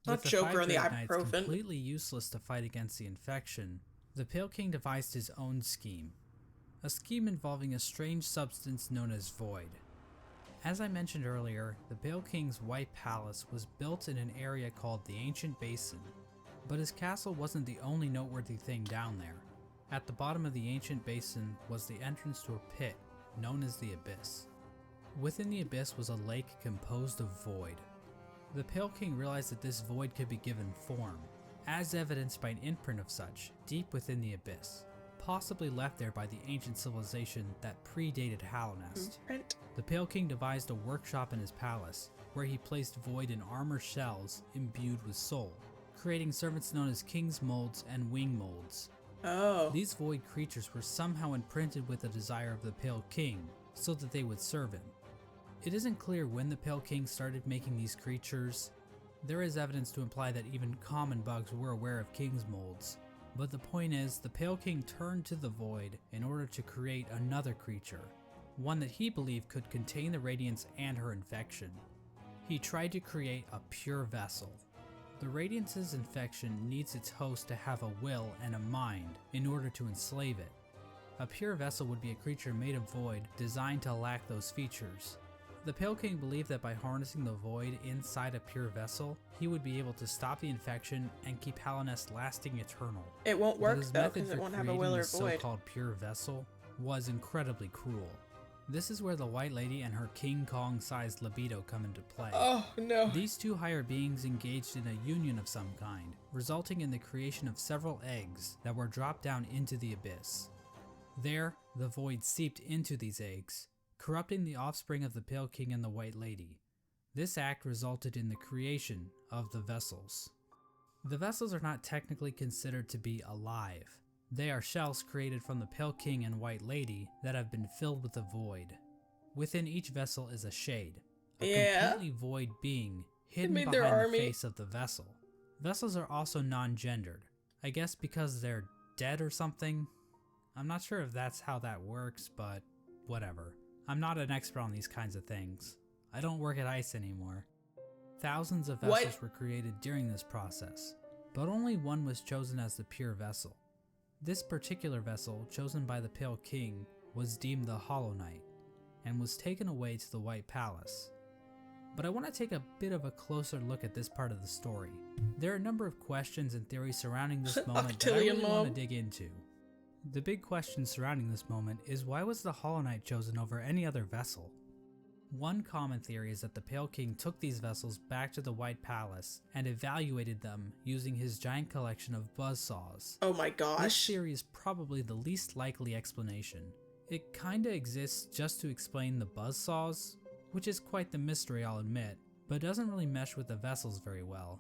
Not With the Joker 5 and the Great Knights ibuprofen. completely useless to fight against the infection, the Pale King devised his own scheme. A scheme involving a strange substance known as Void. As I mentioned earlier, the Pale King's White Palace was built in an area called the Ancient Basin, but his castle wasn't the only noteworthy thing down there. At the bottom of the Ancient Basin was the entrance to a pit known as the Abyss. Within the Abyss was a lake composed of void. The Pale King realized that this void could be given form, as evidenced by an imprint of such deep within the Abyss, possibly left there by the ancient civilization that predated Hallownest. The Pale King devised a workshop in his palace, where he placed void in armor shells imbued with soul, creating servants known as King's Molds and Wing Molds. Oh. These void creatures were somehow imprinted with the desire of the Pale King, so that they would serve him. It isn't clear when the Pale King started making these creatures. There is evidence to imply that even common bugs were aware of King's Molds, but the point is, the Pale King turned to the void in order to create another creature, one that he believed could contain the Radiance and her infection. He tried to create a pure vessel. The Radiance's infection needs its host to have a will and a mind in order to enslave it. A pure vessel would be a creature made of void designed to lack those features. The Pale King believed that by harnessing the void inside a pure vessel, he would be able to stop the infection and keep Hallownest lasting eternal. It won't work His though, method because it for won't have a creating will or this void. so-called pure vessel was incredibly cruel. This is where the White Lady and her King Kong-sized libido come into play. Oh no. These two higher beings engaged in a union of some kind, resulting in the creation of several eggs that were dropped down into the abyss. There, the void seeped into these eggs, corrupting the offspring of the Pale King and the White Lady. This act resulted in the creation of the vessels. The vessels are not technically considered to be alive. They are shells created from the Pale King and White Lady that have been filled with the void. Within each vessel is a shade, a completely void being hidden made behind their the army. face of the vessel. Vessels are also non-gendered, I guess because they're dead or something. I'm not sure if that's how that works, but whatever. I'm not an expert on these kinds of things. I don't work at ICE anymore. Thousands of vessels were created during this process, but only one was chosen as the pure vessel. This particular vessel, chosen by the Pale King, was deemed the Hollow Knight, and was taken away to the White Palace. But I want to take a bit of a closer look at this part of the story. There are a number of questions and theories surrounding this moment that I really want to dig into. The big question surrounding this moment is, why was the Hollow Knight chosen over any other vessel? One common theory is that the Pale King took these vessels back to the White Palace and evaluated them using his giant collection of buzzsaws. Oh my This gosh. theory is probably the least likely explanation. It kinda exists just to explain the buzzsaws, which is quite the mystery, I'll admit, but doesn't really mesh with the vessels very well.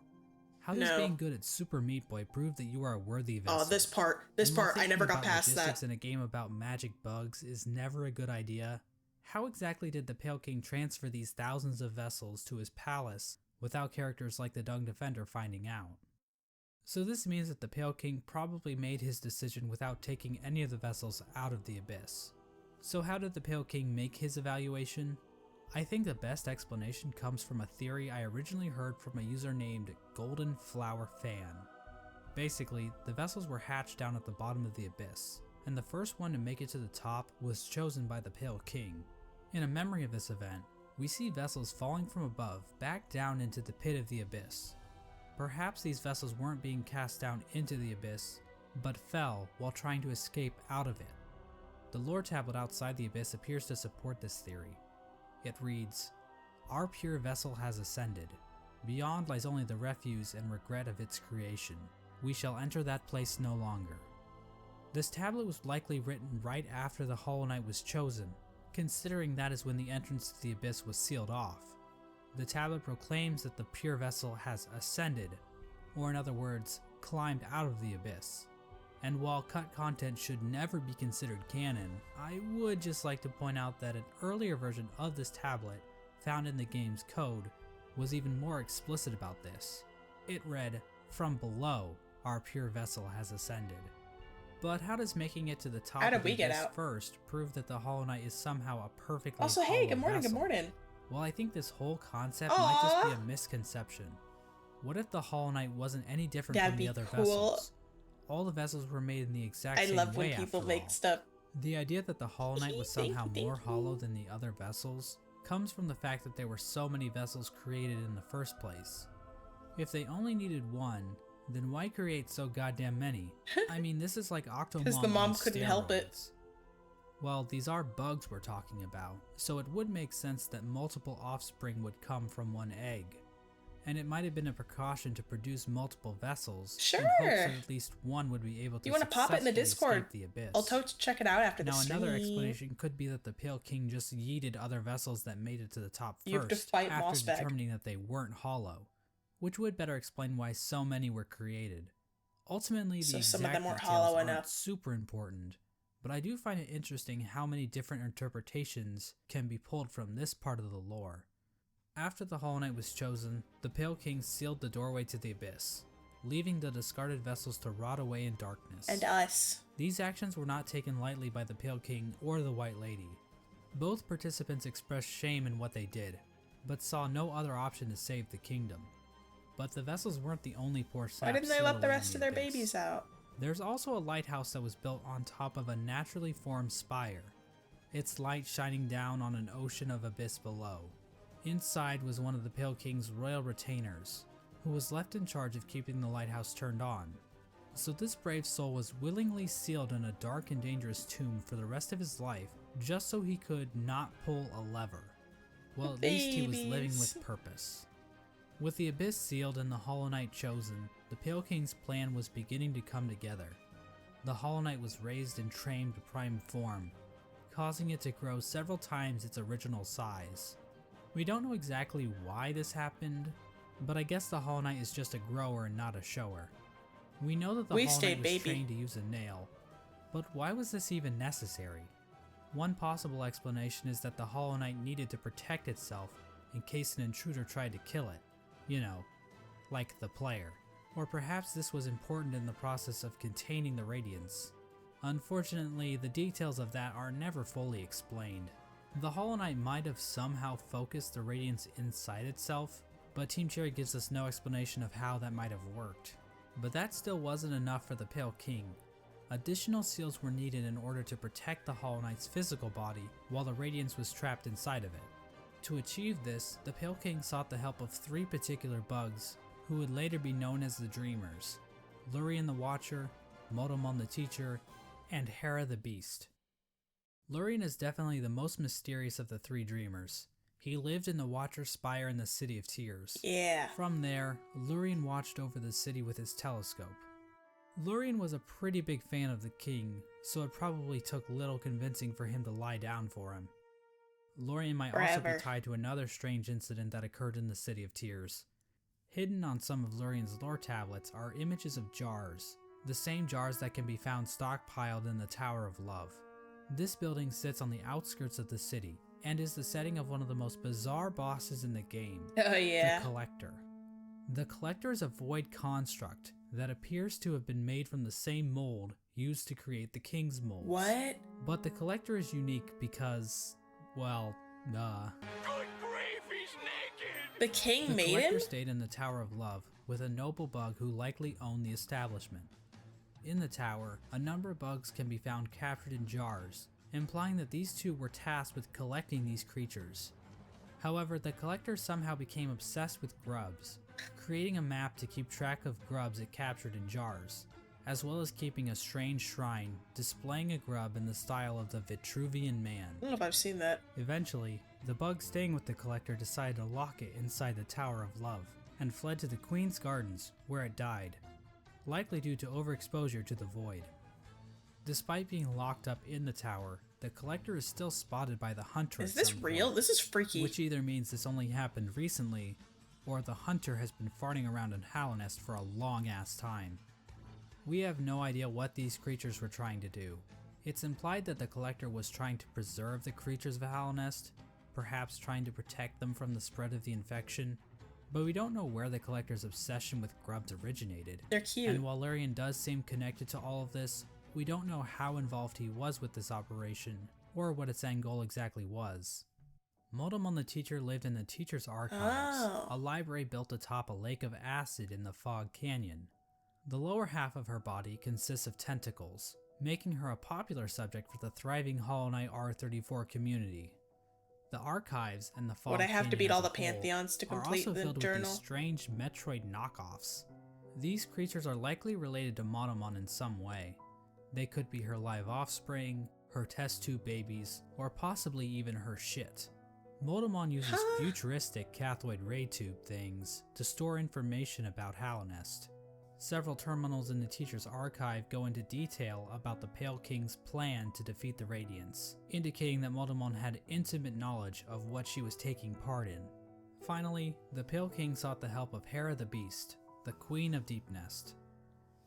How does No. being good at Super Meat Boy prove that you are a worthy vessel? Oh, this part, And while I thinking never got about past logistics that. in a game about magic bugs is never a good idea. How exactly did the Pale King transfer these thousands of vessels to his palace without characters like the Dung Defender finding out? So this means that the Pale King probably made his decision without taking any of the vessels out of the abyss. So how did the Pale King make his evaluation? I think the best explanation comes from a theory I originally heard from a user named Golden Flower Fan. Basically, the vessels were hatched down at the bottom of the abyss, and the first one to make it to the top was chosen by the Pale King. In a memory of this event, we see vessels falling from above back down into the pit of the abyss. Perhaps these vessels weren't being cast down into the abyss, but fell while trying to escape out of it. The lore tablet outside the abyss appears to support this theory. It reads, "Our pure vessel has ascended. Beyond lies only the refuse and regret of its creation. We shall enter that place no longer." This tablet was likely written right after the Hollow Knight was chosen, considering that is when the entrance to the abyss was sealed off. The tablet proclaims that the pure vessel has ascended, or in other words, climbed out of the abyss. And while cut content should never be considered canon, I would just like to point out that an earlier version of this tablet, found in the game's code, was even more explicit about this. It read, "From below, our pure vessel has ascended." But how does making it to the top How did of the we get abyss out? first prove that the Hollow Knight is somehow a perfectly Also, hey, hollow good morning, vessel? good morning. Well, I think this whole concept might just be Aw. a misconception. What if the Hollow Knight wasn't any different That'd from be the other cool. vessels? All the vessels were made in the exact I same love way when people after make all. stuff. The idea that the Hollow Knight was Thank you, somehow thank more you. hollow than the other vessels comes from the fact that there were so many vessels created in the first place. If they only needed one, then why create so goddamn many? I mean, this is like Octomom 'Cause the mom on couldn't help it. steroids. Well, these are bugs we're talking about, so it would make sense that multiple offspring would come from one egg. And it might have been a precaution to produce multiple vessels in hopes Sure. that at least one would be able to You wanna pop it in the successfully Discord? escape the abyss. I'll totally check it out after the Now, stream. another explanation could be that the Pale King just yeeted other vessels that made it to the top You have to first fight after Mossbag. determining that they weren't hollow, which would better explain why so many were created. Ultimately, the So some of exact them weren't details hollow aren't enough. super important, but I do find it interesting how many different interpretations can be pulled from this part of the lore. After the Hollow Knight was chosen, the Pale King sealed the doorway to the abyss, leaving the discarded vessels to rot away in darkness. And us. These actions were not taken lightly by the Pale King or the White Lady. Both participants expressed shame in what they did, but saw no other option to save the kingdom. But the vessels weren't the only poor saps Why didn't they sealed let the away in rest of their abyss. babies out? There's also a lighthouse that was built on top of a naturally formed spire, its light shining down on an ocean of abyss below. Inside was one of the Pale King's royal retainers, who was left in charge of keeping the lighthouse turned on. So this brave soul was willingly sealed in a dark and dangerous tomb for the rest of his life, just so he could not pull a lever. Well, at least he was living Babies. with purpose. With the abyss sealed and the Hollow Knight chosen, the Pale King's plan was beginning to come together. The Hollow Knight was raised and trained to prime form, causing it to grow several times its original size. We don't know exactly why this happened, but I guess the Hollow Knight is just a grower and not a shower. We know that the We Hollow stayed Knight was baby. trained to use a nail, but why was this even necessary? One possible explanation is that the Hollow Knight needed to protect itself in case an intruder tried to kill it. You know, like the player. Or perhaps this was important in the process of containing the Radiance. Unfortunately, the details of that are never fully explained. The Hollow Knight might have somehow focused the Radiance inside itself, but Team Cherry gives us no explanation of how that might have worked. But that still wasn't enough for the Pale King. Additional seals were needed in order to protect the Hollow Knight's physical body while the Radiance was trapped inside of it. To achieve this, the Pale King sought the help of 3 particular bugs, who would later be known as the Dreamers: Lurien the Watcher, Motomon the Teacher, and Hera the Beast. Lurien is definitely the most mysterious of the 3 Dreamers. He lived in the Watcher's Spire in the City of Tears. Yeah. From there, Lurien watched over the city with his telescope. Lurien was a pretty big fan of the king, so it probably took little convincing for him to lie down for him. Lurien might also Forever. be tied to another strange incident that occurred in the City of Tears. Hidden on some of Lurien's lore tablets are images of jars, the same jars that can be found stockpiled in the Tower of Love. This building sits on the outskirts of the city, and is the setting of one of the most bizarre bosses in the game, Oh yeah. the Collector. The Collector is a void construct that appears to have been made from the same mold used to create the King's molds. What? But the Collector is unique because, well, The king the made Collector him? stayed in the Tower of Love with a noble bug who likely owned the establishment. In the tower, a number of bugs can be found captured in jars, implying that these two were tasked with collecting these creatures. However, the Collector somehow became obsessed with grubs, creating a map to keep track of grubs it captured in jars, as well as keeping a strange shrine displaying a grub in the style of the Vitruvian Man. I don't know if I've seen that. Eventually, the bug staying with the Collector decided to lock it inside the Tower of Love, and fled to the Queen's Gardens, where it died, likely due to overexposure to the void. Despite being locked up in the tower, the Collector is still spotted by the Hunter. Is at this some real? point, This is freaky. which either means this only happened recently, or the Hunter has been farting around in Hallownest for a long ass time. We have no idea what these creatures were trying to do. It's implied that the collector was trying to preserve the creatures of Hollow Nest, perhaps trying to protect them from the spread of the infection, but we don't know where the collector's obsession with grubs originated. They're cute. And while Larian does seem connected to all of this, we don't know how involved he was with this operation, or what its end goal exactly was. Motomon the teacher lived in the Teacher's Archives, a library built atop a lake of acid in the Fog Canyon. The lower half of her body consists of tentacles, making her a popular subject for the thriving Hollow Knight R34 community. The Archives and the Fog Would I have to Canyon beat as all a the whole pantheons to are complete also the filled with journal? these strange Metroid knockoffs. These creatures are likely related to Motomon in some way. They could be her live offspring, her test tube babies, or possibly even her shit. Motomon uses futuristic cathode ray tube things to store information about Hollow Nest. Several terminals in the Teacher's Archive go into detail about the Pale King's plan to defeat the Radiants, indicating that Motomon had intimate knowledge of what she was taking part in. Finally, the Pale King sought the help of Hera the Beast, the Queen of Deep Nest.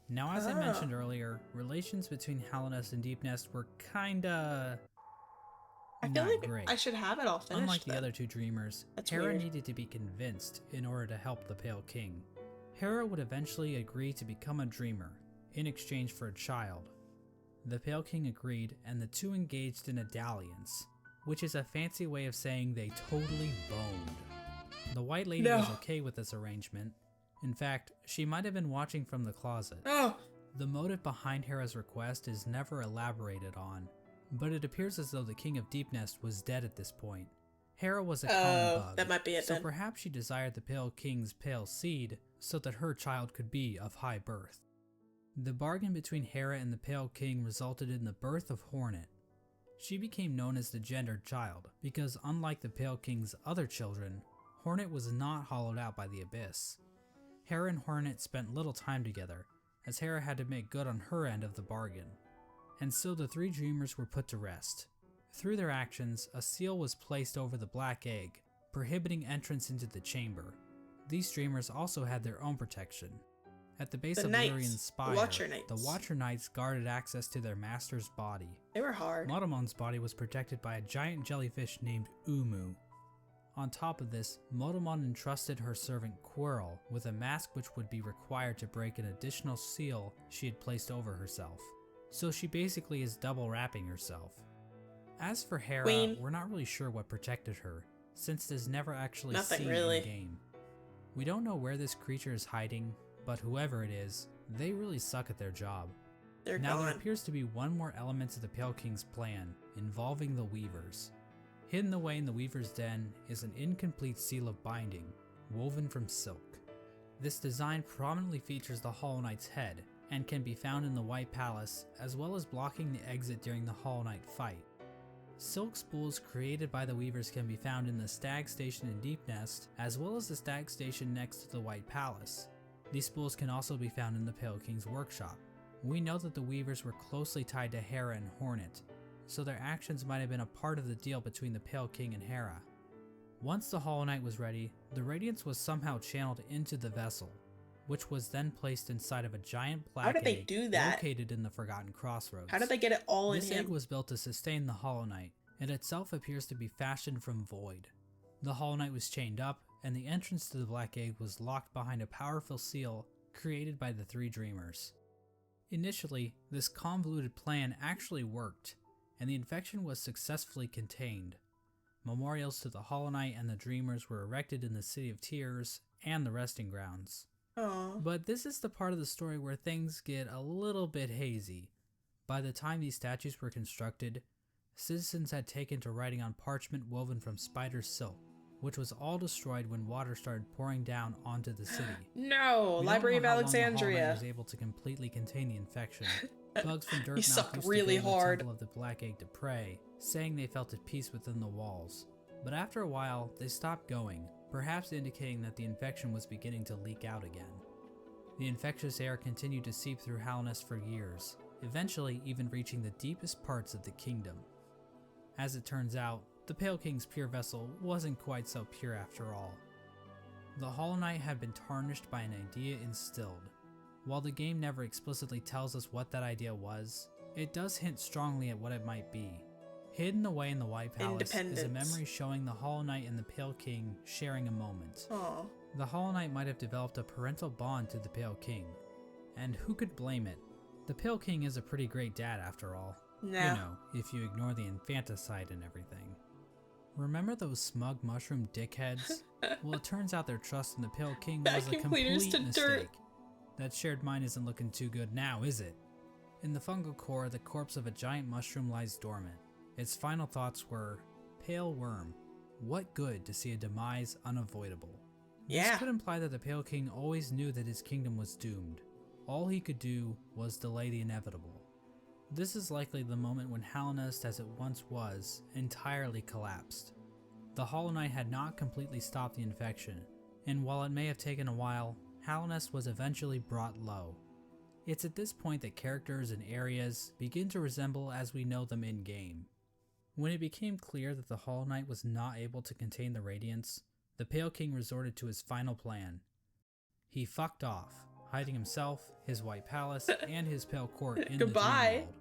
Now, as I mentioned earlier, relations between Hollow Nest and Deep Nest were kinda I feel not like great. I should have it all finished. Unlike the then. other two dreamers, That's Hera weird. needed to be convinced in order to help the Pale King. Hera would eventually agree to become a dreamer, in exchange for a child. The Pale King agreed, and the two engaged in a dalliance, which is a fancy way of saying they totally boned. The White Lady was okay with this arrangement. In fact, she might have been watching from the closet. Oh, The motive behind Hera's request is never elaborated on, but it appears as though the King of Deep Nest was dead at this point. Hera was a common bug, that might be it so then. perhaps she desired the Pale King's pale seed so that her child could be of high birth. The bargain between Hera and the Pale King resulted in the birth of Hornet. She became known as the gendered child because, unlike the Pale King's other children, Hornet was not hollowed out by the abyss. Hera and Hornet spent little time together, as Hera had to make good on her end of the bargain. And so the three dreamers were put to rest. Through their actions, a seal was placed over the black egg, prohibiting entrance into the chamber. These dreamers also had their own protection. At the base The of knights, Lurian's the spire, Watcher Knights. the Watcher Knights guarded access to their master's body. They were hard. Motomon's body was protected by a giant jellyfish named Umu. On top of this, Motomon entrusted her servant Quirrell with a mask which would be required to break an additional seal she had placed over herself. So she basically is double wrapping herself. As for Hera, Queen. we're not really sure what protected her, since it is never actually Nothing seen really. in game. We don't know where this creature is hiding, but whoever it is, they really suck at their job. They're Now there gone. appears to be one more element to the Pale King's plan, involving the Weavers. Hidden away in the Weaver's den is an incomplete seal of binding, woven from silk. This design prominently features the Hollow Knight's head, and can be found in the White Palace, as well as blocking the exit during the Hollow Knight fight. Silk spools created by the Weavers can be found in the Stag Station in Deep Nest, as well as the Stag Station next to the White Palace. These spools can also be found in the Pale King's workshop. We know that the Weavers were closely tied to Hera and Hornet, so their actions might have been a part of the deal between the Pale King and Hera. Once the Hollow Knight was ready, the Radiance was somehow channeled into the vessel, which was then placed inside of a giant black How did they egg do that? located in the Forgotten Crossroads. How did they get it all in This him? egg was built to sustain the Hollow Knight, and itself appears to be fashioned from void. The Hollow Knight was chained up, and the entrance to the black egg was locked behind a powerful seal created by the three dreamers. Initially, this convoluted plan actually worked, and the infection was successfully contained. Memorials to the Hollow Knight and the Dreamers were erected in the City of Tears and the resting grounds. Aw. But this is the part of the story where things get a little bit hazy. By the time these statues were constructed, citizens had taken to writing on parchment woven from spider silk, which was all destroyed when water started pouring down onto the city. No, We Library don't of know how long the Hollow Knight Alexandria. was able to completely contain the infection. Bugs from Dirtmouth You suck used really to go to hard. the Temple of the Black Egg to pray, saying they felt at peace within the walls. But after a while, they stopped going, perhaps indicating that the infection was beginning to leak out again. The infectious air continued to seep through Hollow Nest for years, eventually even reaching the deepest parts of the kingdom. As it turns out, the Pale King's pure vessel wasn't quite so pure after all. The Hollow Knight had been tarnished by an idea instilled. While the game never explicitly tells us what that idea was, it does hint strongly at what it might be. Hidden away in the White Palace is a memory showing the Hollow Knight and the Pale King sharing a moment. Aww. The Hollow Knight might have developed a parental bond to the Pale King. And who could blame it? The Pale King is a pretty great dad after all. No. You know, if you ignore the infanticide and everything. Remember those smug mushroom dickheads? Well, it turns out their trust in the Pale King was a complete mistake. Dirt. That shared mind isn't looking too good now, is it? In the fungal core, the corpse of a giant mushroom lies dormant. Its final thoughts were, "Pale worm, what good to see a demise unavoidable?" Yeah. This could imply that the Pale King always knew that his kingdom was doomed. All he could do was delay the inevitable. This is likely the moment when Hallownest, as it once was, entirely collapsed. The Hollow Knight had not completely stopped the infection, and while it may have taken a while, Hallownest was eventually brought low. It's at this point that characters and areas begin to resemble as we know them in-game. When it became clear that the Hollow Knight was not able to contain the Radiance, the Pale King resorted to his final plan. He fucked off, hiding himself, his White Palace, and his Pale Court in the dream world.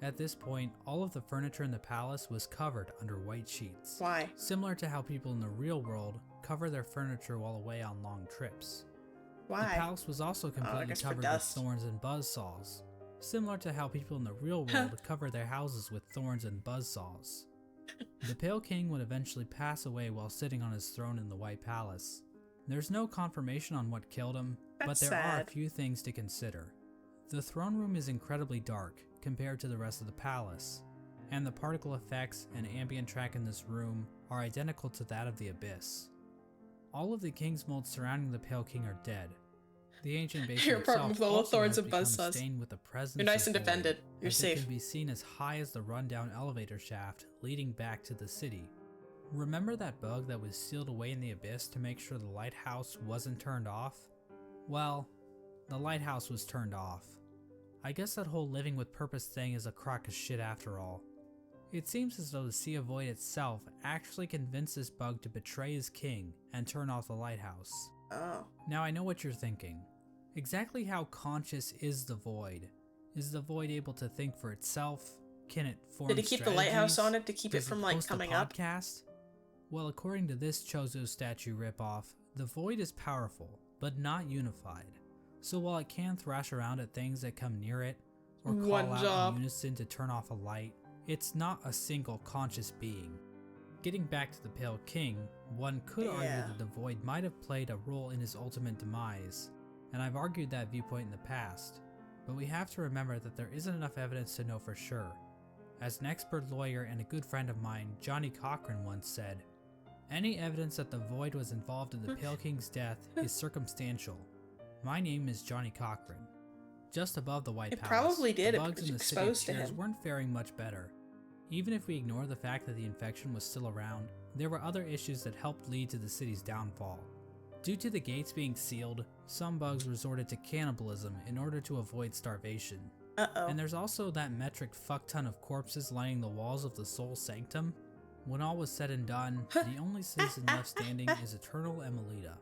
At this point, all of the furniture in the palace was covered under white sheets. Why? Similar to how people in the real world cover their furniture while away on long trips. Why? The palace was also completely covered with thorns and buzzsaws, similar to how people in the real world cover their houses with thorns and buzzsaws. The Pale King would eventually pass away while sitting on his throne in the White Palace. There's no confirmation on what killed him, but there are a few things to consider. The throne room is incredibly dark compared to the rest of the palace, and the particle effects and ambient track in this room are identical to that of the Abyss. All of the king's molds surrounding the Pale King are dead. The ancient basement Your apartment itself full of also thorns has and become buzzsaws. stained with the presence You're nice of and void, defended. You're as safe. It can be seen as high as the rundown elevator shaft leading back to the city. Remember that bug that was sealed away in the Abyss to make sure the lighthouse wasn't turned off? Well, the lighthouse was turned off. I guess that whole living with purpose thing is a crock of shit after all. It seems as though the Sea of Void itself actually convinced this bug to betray his king and turn off the lighthouse. Oh. Now I know what you're thinking. Exactly how conscious is the Void? Is the Void able to think for itself? Can it form Did he keep the lighthouse on it to keep it from like coming up? Podcast? Well, according to this Chozo statue ripoff, the Void is powerful, but not unified. So while it can thrash around at things that come near it, or call out in unison to turn off a light, it's not a single conscious being. Getting back to the Pale King, one could argue that the Void might have played a role in his ultimate demise, and I've argued that viewpoint in the past, but we have to remember that there isn't enough evidence to know for sure. As an expert lawyer and a good friend of mine, Johnny Cochran, once said, "Any evidence that the Void was involved in the Pale King's death is circumstantial." My name is Johnny Cochran. Just above the White Palace, probably did. the bugs in the city Exposed to tiers him. weren't faring much better. Even if we ignore the fact that the infection was still around, there were other issues that helped lead to the city's downfall. Due to the gates being sealed, some bugs resorted to cannibalism in order to avoid starvation. And there's also that metric fuckton of corpses lining the walls of the Soul Sanctum. When all was said and done, the only citizen left standing is Eternal Emelita,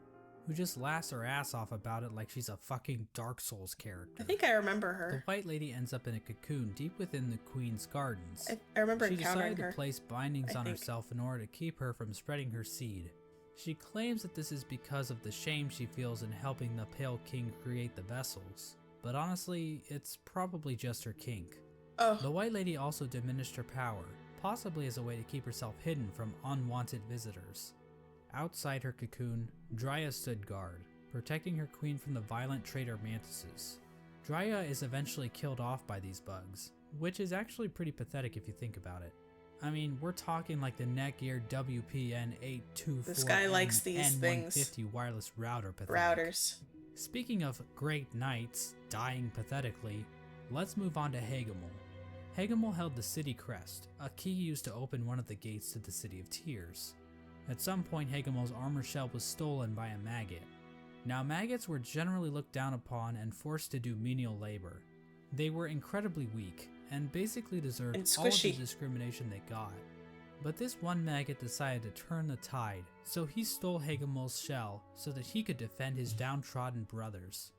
who just laughs her ass off about it like she's a fucking Dark Souls character. I think I remember her. The White Lady ends up in a cocoon deep within the Queen's gardens. I remember She encountering decided her. to place bindings on herself in order to keep her from spreading her seed. She claims that this is because of the shame she feels in helping the Pale King create the vessels. But honestly, it's probably just her kink. The White Lady also diminished her power, possibly as a way to keep herself hidden from unwanted visitors. Outside her cocoon, Drya stood guard, protecting her queen from the violent traitor mantises. Drya is eventually killed off by these bugs, which is actually pretty pathetic if you think about it. I mean, we're talking like the Netgear WPN824 This guy likes these things. N150 wireless router pathetic. Routers. Speaking of great knights dying pathetically, let's move on to Hagamol. Hagamol held the city crest, a key used to open one of the gates to the City of Tears. At some point, Hagamol's armor shell was stolen by a maggot. Now, maggots were generally looked down upon and forced to do menial labor. They were incredibly weak, and basically deserved all of the discrimination they got. But this one maggot decided to turn the tide, so he stole Hagamol's shell so that he could defend his downtrodden brothers.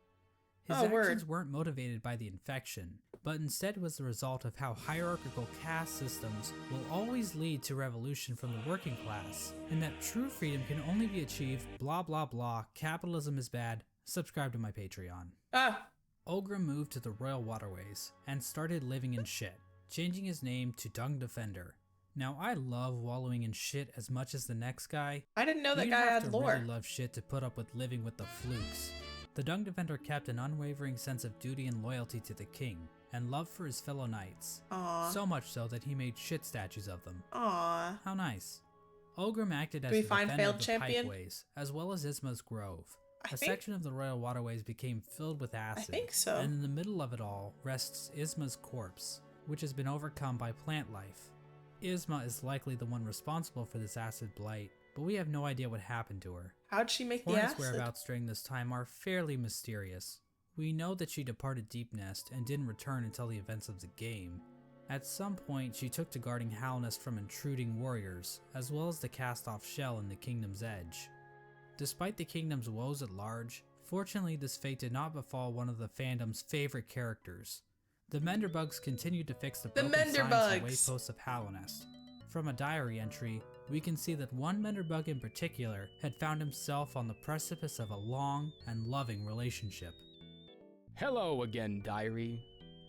His Oh, actions word. weren't motivated by the infection, but instead was the result of how hierarchical caste systems will always lead to revolution from the working class, and that true freedom can only be achieved blah blah blah, capitalism is bad, subscribe to my Patreon. Ah, Olgrim moved to the Royal Waterways and started living in shit, changing his name to Dung Defender. Now I love wallowing in shit as much as the next guy. I didn't know that You'd guy have had to lore. really love shit to put up with living with the flukes. The Dung Defender kept an unwavering sense of duty and loyalty to the king, and love for his fellow knights. Aw. So much so that he made shit statues of them. Aw. How nice. Olgrim acted as Do we the find defender failed of the champion? pikeways, as well as Isma's grove. I A think section of the Royal Waterways became filled with acid, think so. and in the middle of it all rests Isma's corpse, which has been overcome by plant life. Isma is likely the one responsible for this acid blight, but we have no idea what happened to her. How'd she make the Hornet's acid? whereabouts during this time are fairly mysterious. We know that she departed Deep Nest and didn't return until the events of the game. At some point, she took to guarding Halnest from intruding warriors, as well as the cast-off shell in the Kingdom's Edge. Despite the Kingdom's woes at large, fortunately this fate did not befall one of the fandom's favorite characters. The Menderbugs continued to fix the broken signs and Menderbugs! wayposts of Halnest. From a diary entry, we can see that one Menderbug in particular had found himself on the precipice of a long and loving relationship. Hello again, diary.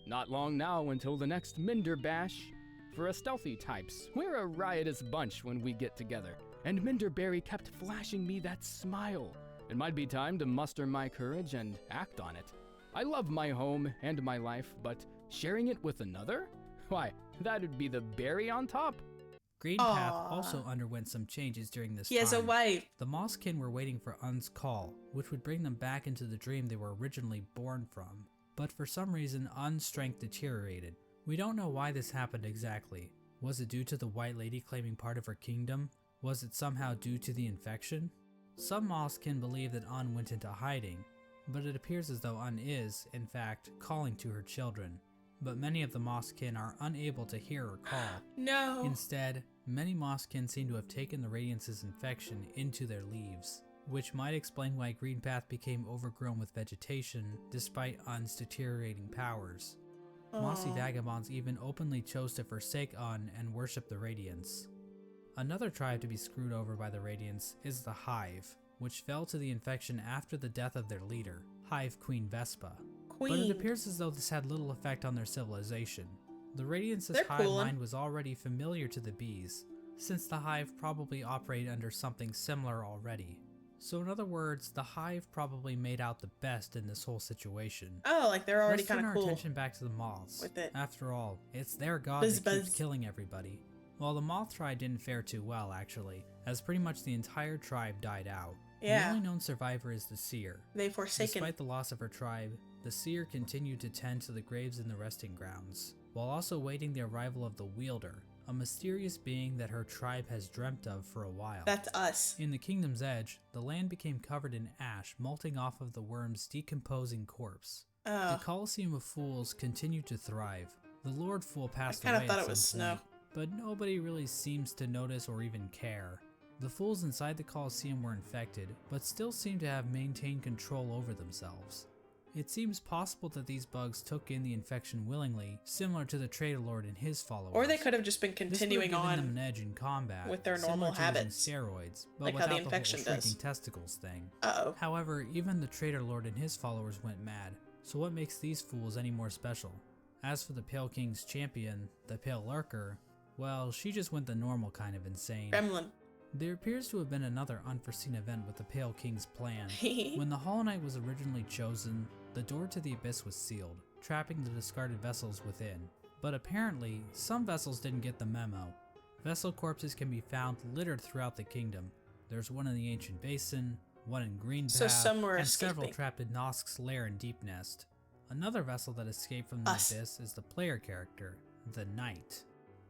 Not long now until the next Minder Bash. For us stealthy types, we're a riotous bunch when we get together, and Minderberry kept flashing me that smile. It might be time to muster my courage and act on it. I love my home and my life, but sharing it with another? Why, that'd be the berry on top. Greenpath Aww. also underwent some changes during this He time. has a wife. The Mosskin were waiting for Un's call, which would bring them back into the dream they were originally born from. But for some reason, Un's strength deteriorated. We don't know why this happened exactly. Was it due to the White Lady claiming part of her kingdom? Was it somehow due to the infection? Some Mosskin believe that Un went into hiding, but it appears as though Un is, in fact, calling to her children. But many of the Mosskin are unable to hear or call. No. Instead, many Mosskin seem to have taken the Radiance's infection into their leaves, which might explain why Greenpath became overgrown with vegetation despite Un's deteriorating powers. Mossy Aw. vagabonds even openly chose to forsake Un and worship the Radiance. Another tribe to be screwed over by the Radiance is the Hive, which fell to the infection after the death of their leader, Hive Queen Vespa. But it Queen. appears as though this had little effect on their civilization. The Radiance's They're hive coolin'. mind was already familiar to the bees, since the hive probably operated under something similar already. So in other words, the hive probably made out the best in this whole situation. Oh, like they're already Let's turn kind of our cool. attention back to the moths. with it. After all, it's their god Buzz, that keeps buzz. killing everybody. Well, the moth tribe didn't fare too well, actually, as pretty much the entire tribe died out. The Yeah. only known survivor is the seer. They've forsaken. Despite the loss of her tribe, the seer continued to tend to the graves in the resting grounds, while also waiting the arrival of the wielder, a mysterious being that her tribe has dreamt of for a while. That's us. In the Kingdom's Edge, the land became covered in ash molting off of the worm's decomposing corpse. Oh. The Colosseum of Fools continued to thrive. The Lord Fool passed kinda away thought at it was some snow. point, but nobody really seems to notice or even care. The fools inside the Colosseum were infected, but still seem to have maintained control over themselves. It seems possible that these bugs took in the infection willingly, similar to the Trader Lord and his followers. Or they could have just been This would have continuing given them on. an edge in combat, with their similar normal to using habits, steroids, but like how without the infection the whole does. shrinking testicles thing. Uh-oh. However, even the Trader Lord and his followers went mad, so what makes these fools any more special? As for the Pale King's champion, the Pale Lurker, well, she just went the normal kind of insane. Gremlin. There appears to have been another unforeseen event with the Pale King's plan. When the Hollow Knight was originally chosen, the door to the Abyss was sealed, trapping the discarded vessels within. But apparently, some vessels didn't get the memo. Vessel corpses can be found littered throughout the kingdom. There's one in the Ancient Basin, one in Greenpath, So some were and several escaping. trapped in Nosk's lair in Deep Nest. Another vessel that escaped from the Us. Abyss is the player character, the Knight.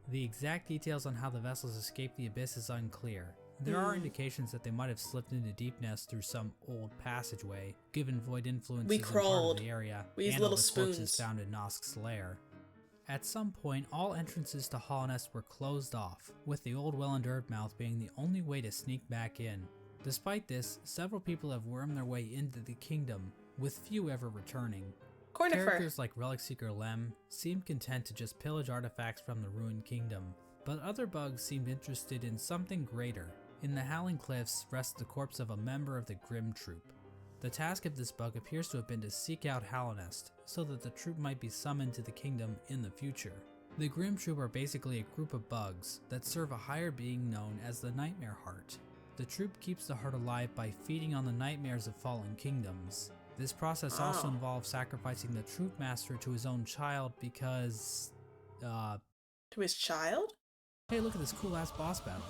The exact details on how the vessels escaped the Abyss is unclear. There are indications that they might have slipped into Deep Nest through some old passageway, given void influences We in part crawled. of the area, We used and all little the corpses spoons. found in Nosk's lair. At some point, all entrances to Hollow Nest were closed off, with the old well-endured mouth being the only way to sneak back in. Despite this, several people have wormed their way into the kingdom, with few ever returning. Cornifer. Characters like Relic Seeker Lem seemed content to just pillage artifacts from the ruined kingdom, but other bugs seemed interested in something greater. In the Howling Cliffs rests the corpse of a member of the Grim Troop. The task of this bug appears to have been to seek out Hallownest, so that the troop might be summoned to the kingdom in the future. The Grim Troop are basically a group of bugs that serve a higher being known as the Nightmare Heart. The troop keeps the heart alive by feeding on the nightmares of fallen kingdoms. This process also involves sacrificing the troop master to his own child because, To his child? hey, look at this cool ass boss battle.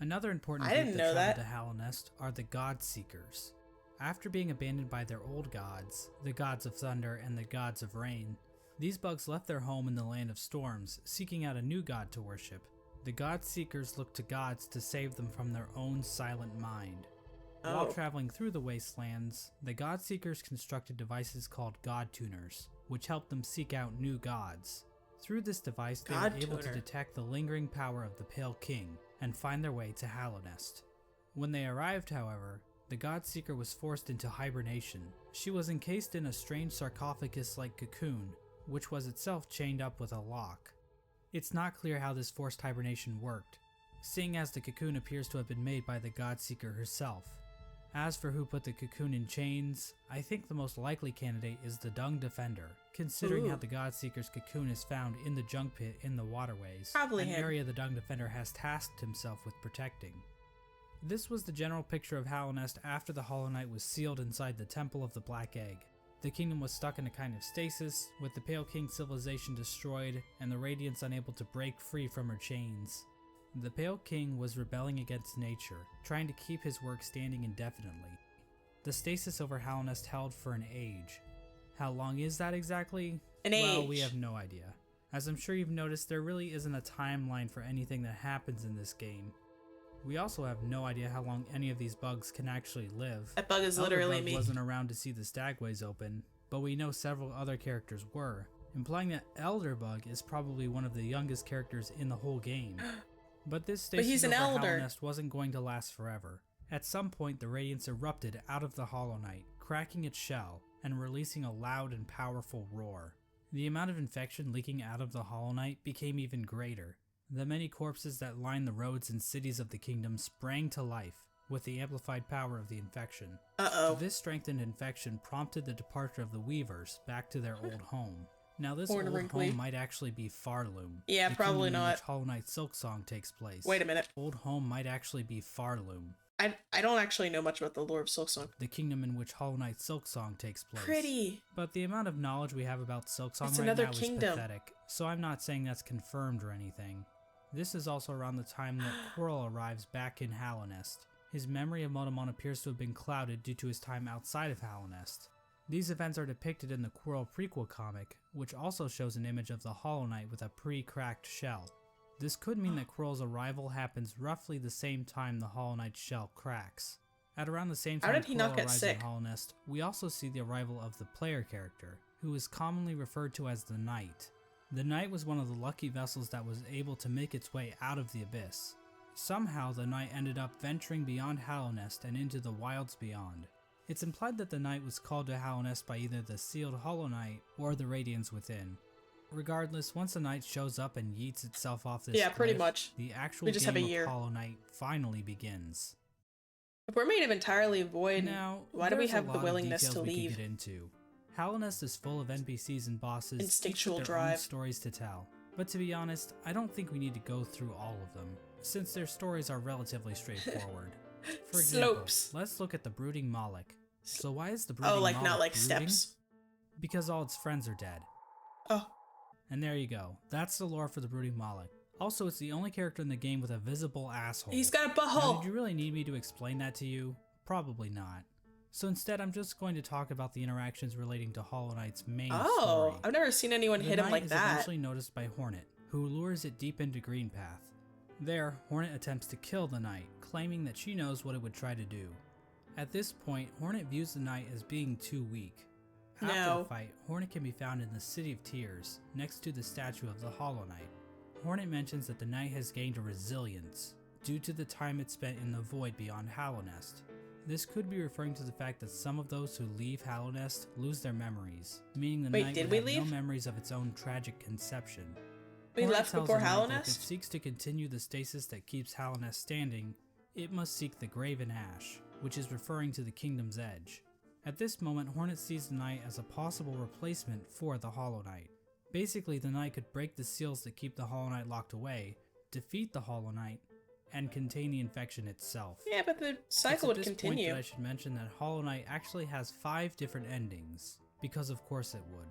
Another important I group didn't that know traveled that. to Hallownest are the God Seekers. After being abandoned by their old gods, the gods of thunder and the gods of rain, these bugs left their home in the land of storms, seeking out a new god to worship. The God Seekers looked to gods to save them from their own silent mind. While traveling through the wastelands, the God Seekers constructed devices called God Tuners, which helped them seek out new gods. Through this device, they were able to detect the lingering power of the Pale King and find their way to Hallownest. When they arrived, however, the God Seeker was forced into hibernation. She was encased in a strange sarcophagus-like cocoon, which was itself chained up with a lock. It's not clear how this forced hibernation worked, seeing as the cocoon appears to have been made by the God Seeker herself. As for who put the cocoon in chains, I think the most likely candidate is the Dung Defender, considering how the God Seeker's cocoon is found in the junk pit in the waterways, Probably an him. area the Dung Defender has tasked himself with protecting. This was the general picture of Hallownest after the Hollow Knight was sealed inside the Temple of the Black Egg. The kingdom was stuck in a kind of stasis, with the Pale King civilization destroyed and the Radiance unable to break free from her chains. The Pale King was rebelling against nature, trying to keep his work standing indefinitely. The stasis over Hallownest held for an age. How long is that exactly? Well, we have no idea. As I'm sure you've noticed, there really isn't a timeline for anything that happens in this game. We also have no idea how long any of these bugs can actually live. That bug is Elder literally Bug me. wasn't around to see the stagways open, but we know several other characters were, implying that Elder Bug is probably one of the youngest characters in the whole game. But this stasis he's an over elder. Hallownest wasn't going to last forever. At some point, the Radiance erupted out of the Hollow Knight, cracking its shell and releasing a loud and powerful roar. The amount of infection leaking out of the Hollow Knight became even greater. The many corpses that lined the roads and cities of the kingdom sprang to life with the amplified power of the infection. This strengthened infection prompted the departure of the Weavers back to their old home. Now this old home might actually be Farloom. Yeah, the probably kingdom in not. which Hollow Knight Silk Song takes place. Wait a minute. Old home might actually be Farloom. I don't actually know much about the lore of Silksong. The kingdom in which Hollow Knight Silk Song takes place. Pretty. But the amount of knowledge we have about Silk Song It's right another now kingdom. is pathetic, so I'm not saying that's confirmed or anything. This is also around the time that Quirrell arrives back in Hallownest. His memory of Motomon appears to have been clouded due to his time outside of Hallownest. These events are depicted in the Quirrell prequel comic, which also shows an image of the Hollow Knight with a pre-cracked shell. This could mean that Quirrell's arrival happens roughly the same time the Hollow Knight's shell cracks. At around the same time How did he not Quirrell get arrives sick? in Hallownest, we also see the arrival of the player character, who is commonly referred to as the Knight. The Knight was one of the lucky vessels that was able to make its way out of the abyss. Somehow the Knight ended up venturing beyond Hallownest and into the wilds beyond. It's implied that the Knight was called to Hallownest by either the sealed Hollow Knight or the Radiance within. Regardless, once the Knight shows up and yeets itself off this Yeah, pretty cliff, much. the actual We just have a game year. of Hollow Knight finally begins. If we're made of entirely void, Now, why do we there's a have the lot of willingness details to we leave? could get into. Hallownest is full of NPCs and bosses, Instinctual each with their own drive. stories to tell. But to be honest, I don't think we need to go through all of them, since their stories are relatively straightforward. For example, Slopes. let's look at the Brooding Moloch. So why is the Brooding Oh, like Moloch not like brooding? steps. Because all its friends are dead. Oh, And there you go. That's the lore for the Brooding Moloch. Also, it's the only character in the game with a visible asshole. he's got a Now, butthole. did you really need me to explain that to you? Probably not. So instead, I'm just going to talk about the interactions relating to Hollow Knight's main Oh, story. I've never seen anyone The hit him Knight like is that. eventually noticed by Hornet, who lures it deep into Greenpath. There, Hornet attempts to kill the Knight, claiming that she knows what it would try to do. At this point, Hornet views the Knight as being too weak. After No. the fight, Hornet can be found in the City of Tears, next to the statue of the Hollow Knight. Hornet mentions that the Knight has gained a resilience, due to the time it spent in the void beyond Hallownest. This could be referring to the fact that some of those who leave Hallownest lose their memories, meaning the Wait, knight did would we have leave? no memories of its own tragic conception. We Hornet left tells before the knight that if it Hallownest? seeks to continue the stasis that keeps Hallownest standing, it must seek the Graven Ash, which is referring to the Kingdom's Edge. At this moment, Hornet sees the knight as a possible replacement for the Hollow Knight. Basically, the knight could break the seals that keep the Hollow Knight locked away, defeat the Hollow Knight, and contain the infection itself. Yeah, but the cycle would It's at this continue. point that I should mention that Hollow Knight actually has 5 different endings, because of course it would.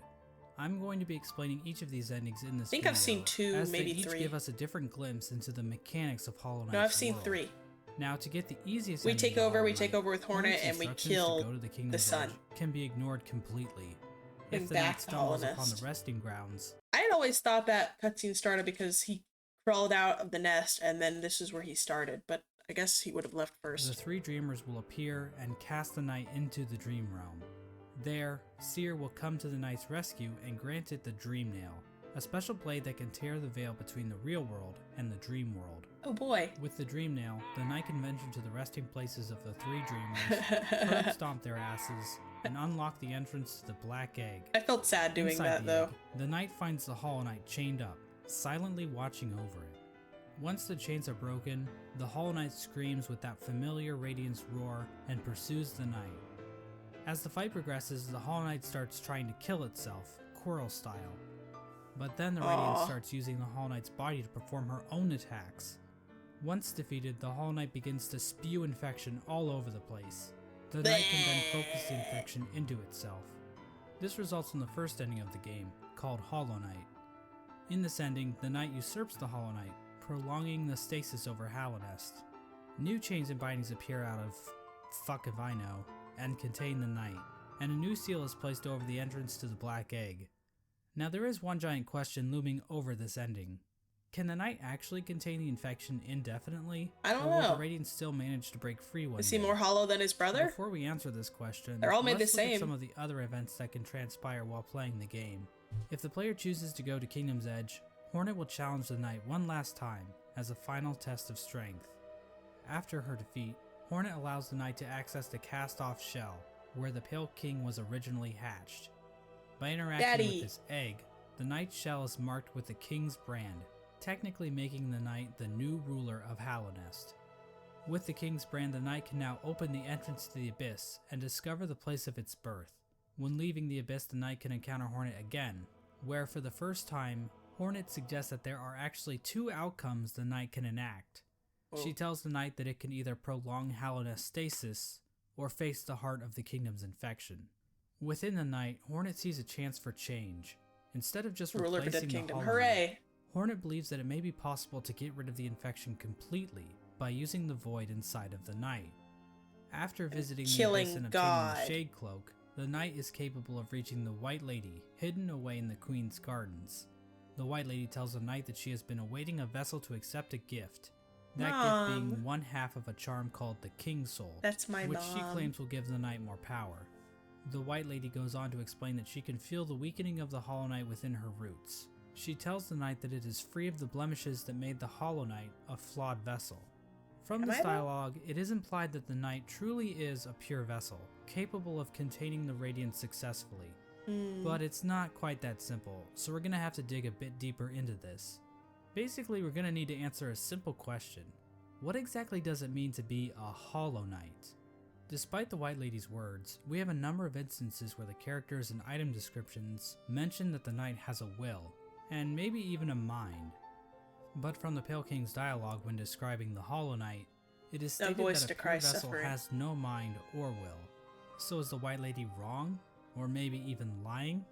I'm going to be explaining each of these endings in this I think video, I've seen 2, as maybe they each 3. give us a different glimpse into the mechanics of Hollow Knight's No, I've seen world. 3. Now, to get the easiest We ending take to over, Hollow we take Knight, over with Hornet, Hornet's and we instructions to kill go to the the Kingdom's sun. Edge can be ignored completely. Bring If the back knight the stumbles Hollow upon Nest. the resting grounds, I had always thought that cutscene started because he crawled out of the nest, and then this is where he started, but I guess he would have left the first. 3 dreamers will appear and cast the knight into the dream realm. There, Seer will come to the knight's rescue and grant it the Dream Nail, a special blade that can tear the veil between the real world and the dream world. Oh boy. With the Dream Nail, the knight can venture to the resting places of the 3 dreamers, curb stomp their asses, and unlock the entrance to the Black Egg. I felt sad doing Inside that, the though. egg, the knight finds the Hollow Knight chained up, silently watching over it. Once the chains are broken, the Hollow Knight screams with that familiar Radiance roar and pursues the knight. As the fight progresses, the Hollow Knight starts trying to kill itself, Quirrell style. But then the Radiance Aw. starts using the Hollow Knight's body to perform her own attacks. Once defeated, the Hollow Knight begins to spew infection all over the place. The knight can then focus the infection into itself. This results in the first ending of the game, called Hollow Knight. In this ending, the knight usurps the Hollow Knight, prolonging the stasis over Hallownest. New chains and bindings appear out of fuck if I know, and contain the knight, and a new seal is placed over the entrance to the Black Egg. Now there is one giant question looming over this ending. Can the knight actually contain the infection indefinitely? I don't or will know. the Radiant still manage to break free one Is he day? more hollow than his brother? Before we answer this question, They're all made let's the look at same. some of the other events that can transpire while playing the game. If the player chooses to go to Kingdom's Edge, Hornet will challenge the knight one last time as a final test of strength. After her defeat, Hornet allows the knight to access the cast-off shell, where the Pale King was originally hatched. By interacting Daddy. with this egg, the knight's shell is marked with the king's brand, technically making the knight the new ruler of Hallownest. With the king's brand, the knight can now open the entrance to the abyss and discover the place of its birth. When leaving the abyss, the knight can encounter Hornet again, where for the first time, Hornet suggests that there are actually 2 outcomes the knight can enact. She Oh. tells the knight that it can either prolong Hallownest stasis or face the heart of the kingdom's infection. Within the knight, Hornet sees a chance for change. Instead of just Ruler of the replacing Dead the Kingdom. Hollow Hooray! Knight, Hornet believes that it may be possible to get rid of the infection completely by using the void inside of the knight. After visiting the killing abyss and obtaining God. the Shade Cloak, the knight is capable of reaching the White Lady, hidden away in the Queen's gardens. The White Lady tells the knight that she has been awaiting a vessel to accept a gift. That Mom. gift being one half of a charm called the King's Soul, That's my which mom. she claims will give the knight more power. The White Lady goes on to explain that she can feel the weakening of the Hollow Knight within her roots. She tells the knight that it is free of the blemishes that made the Hollow Knight a flawed vessel. From Am this I though? dialogue, it is implied that the knight truly is a pure vessel, capable of containing the radiance successfully. Hmm. But it's not quite that simple, so we're gonna have to dig a bit deeper into this. Basically, we're gonna need to answer a simple question. What exactly does it mean to be a Hollow Knight? Despite the White Lady's words, we have a number of instances where the characters and item descriptions mention that the knight has a will, and maybe even a mind. But from the Pale King's dialogue when describing the Hollow Knight, it is stated voice that to a pure Christ vessel suffering. has no mind or will. So is the White Lady wrong? Or maybe even lying?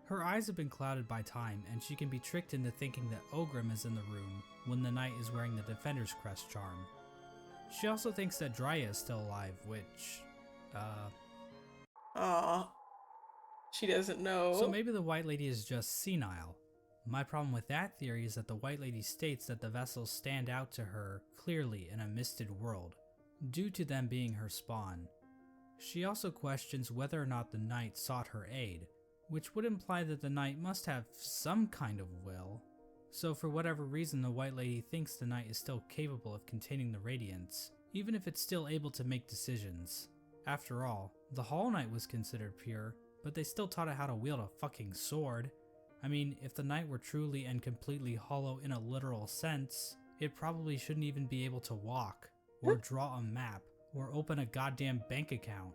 Her eyes have been clouded by time, and she can be tricked into thinking that Ogrim is in the room when the knight is wearing the Defender's Crest charm. She also thinks that Drya is still alive, which, Aw. She doesn't know. So maybe the White Lady is just senile. My problem with that theory is that the White Lady states that the vessels stand out to her clearly in a misted world, due to them being her spawn. She also questions whether or not the knight sought her aid, which would imply that the knight must have some kind of will. So for whatever reason, the White Lady thinks the Knight is still capable of containing the Radiance, even if it's still able to make decisions. After all, the Hollow Knight was considered pure, but they still taught it how to wield a fucking sword. I mean, if the Knight were truly and completely hollow in a literal sense, it probably shouldn't even be able to walk, or draw a map, or open a goddamn bank account.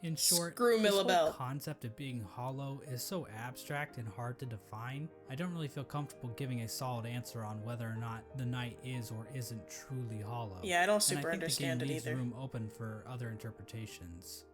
In short, Screw this whole Millabelle. concept of being hollow is so abstract and hard to define, I don't really feel comfortable giving a solid answer on whether or not the Knight is or isn't truly hollow. Yeah, I don't And super I think understand the it game leaves either. room open for other interpretations.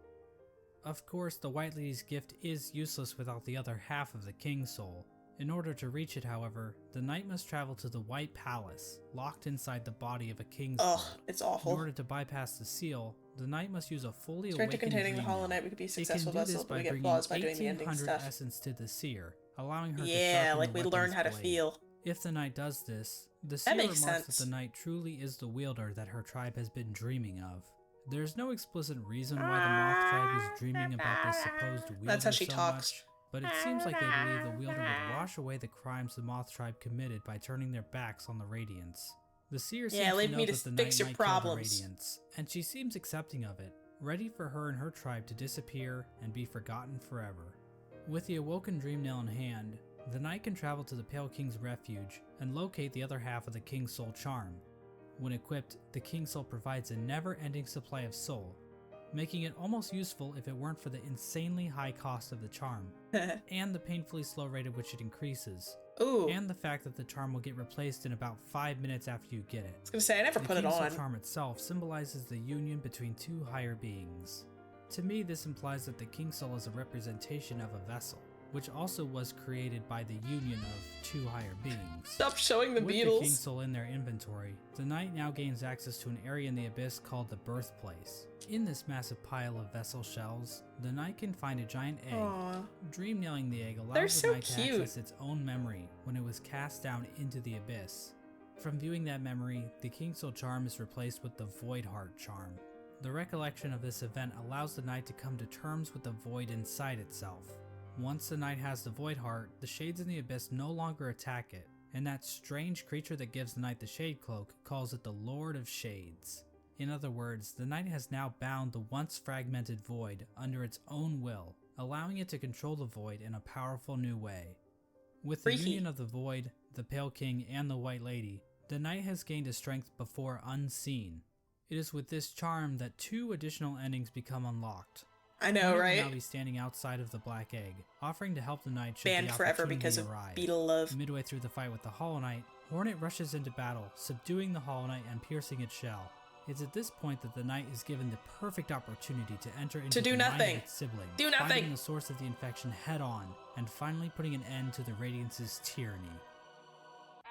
Of course, the White Lady's gift is useless without the other half of the King's Soul. In order to reach it, however, the Knight must travel to the White Palace, locked inside the body of a King's Ugh, Blood. it's In awful. order to bypass the seal, the Knight must use a fully Straight to awakened containing the dream Hollow nail. Knight, we could be a It can successful do this vessel, but by we get bringing flaws by doing the ending 1800 stuff. essence to the seer, allowing her to Yeah, sharpen like the we learn weapon's how to blade. feel. If the Knight does this, the That seer makes remarks sense. that the Knight truly is the wielder that her tribe has been dreaming of. There's no explicit reason why the Moth tribe is dreaming about this supposed wielder That's how she so talks. much, but it seems like they believe the wielder would wash away the crimes the Moth tribe committed by turning their backs on the Radiance. The seer Yeah, seems leave to me know to that the fix Knight your might kill the problems. Radiance, and she seems accepting of it, ready for her and her tribe to disappear and be forgotten forever. With the awoken dream nail in hand, the Knight can travel to the Pale King's refuge and locate the other half of the King's Soul charm. When equipped, the King's Soul provides a never-ending supply of soul, making it almost useful if it weren't for the insanely high cost of the charm, and the painfully slow rate at which it increases, Ooh, and the fact that the charm will get replaced in about 5 minutes after you get it. I was gonna say, I never The put it King's Soul on. charm itself symbolizes the union between two higher beings. To me, this implies that the King's Soul is a representation of a vessel, which also was created by the union of two higher beings. Stop showing the With the Beatles. King's Soul in their inventory, the Knight now gains access to an area in the Abyss called the Birthplace. In this massive pile of vessel shells, the Knight can find a giant egg. Aw. Dream nailing the egg allows They're the so Knight to cute. access its own memory when it was cast down into the Abyss. From viewing that memory, the King's Soul charm is replaced with the Void Heart charm. The recollection of this event allows the Knight to come to terms with the void inside itself. Once the Knight has the Void Heart, the Shades in the Abyss no longer attack it, and that strange creature that gives the Knight the Shade Cloak calls it the Lord of Shades. In other words, the Knight has now bound the once fragmented void under its own will, allowing it to control the void in a powerful new way. With the Freaky. union of the void, the Pale King, and the White Lady, the Knight has gained a strength before unseen. It is with this charm that 2 additional endings become unlocked. I know, Hornet right? will now be standing outside of the Black Egg, offering to help the Knight should Banned the forever opportunity because of arise. Beetle love. Midway through the fight with the Hollow Knight, Hornet rushes into battle, subduing the Hollow Knight and piercing its shell. It's at this point that the Knight is given the perfect opportunity to enter into do the mind nothing. of its sibling, Do nothing. finding the source of the infection head on, and finally putting an end to the Radiance's tyranny.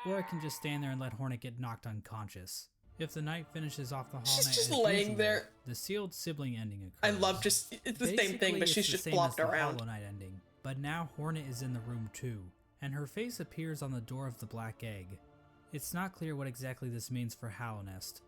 Or it can just stand there and let Hornet get knocked unconscious. If the Knight finishes off the Hollow She's Knight just as laying usual, there. the sealed sibling ending occurs. I love just, it's the same thing, Basically, but it's she's the just same flopped as the around. Hollow Knight ending, but now Hornet is in the room too, and her face appears on the door of the Black Egg. It's not clear what exactly this means for Hallownest.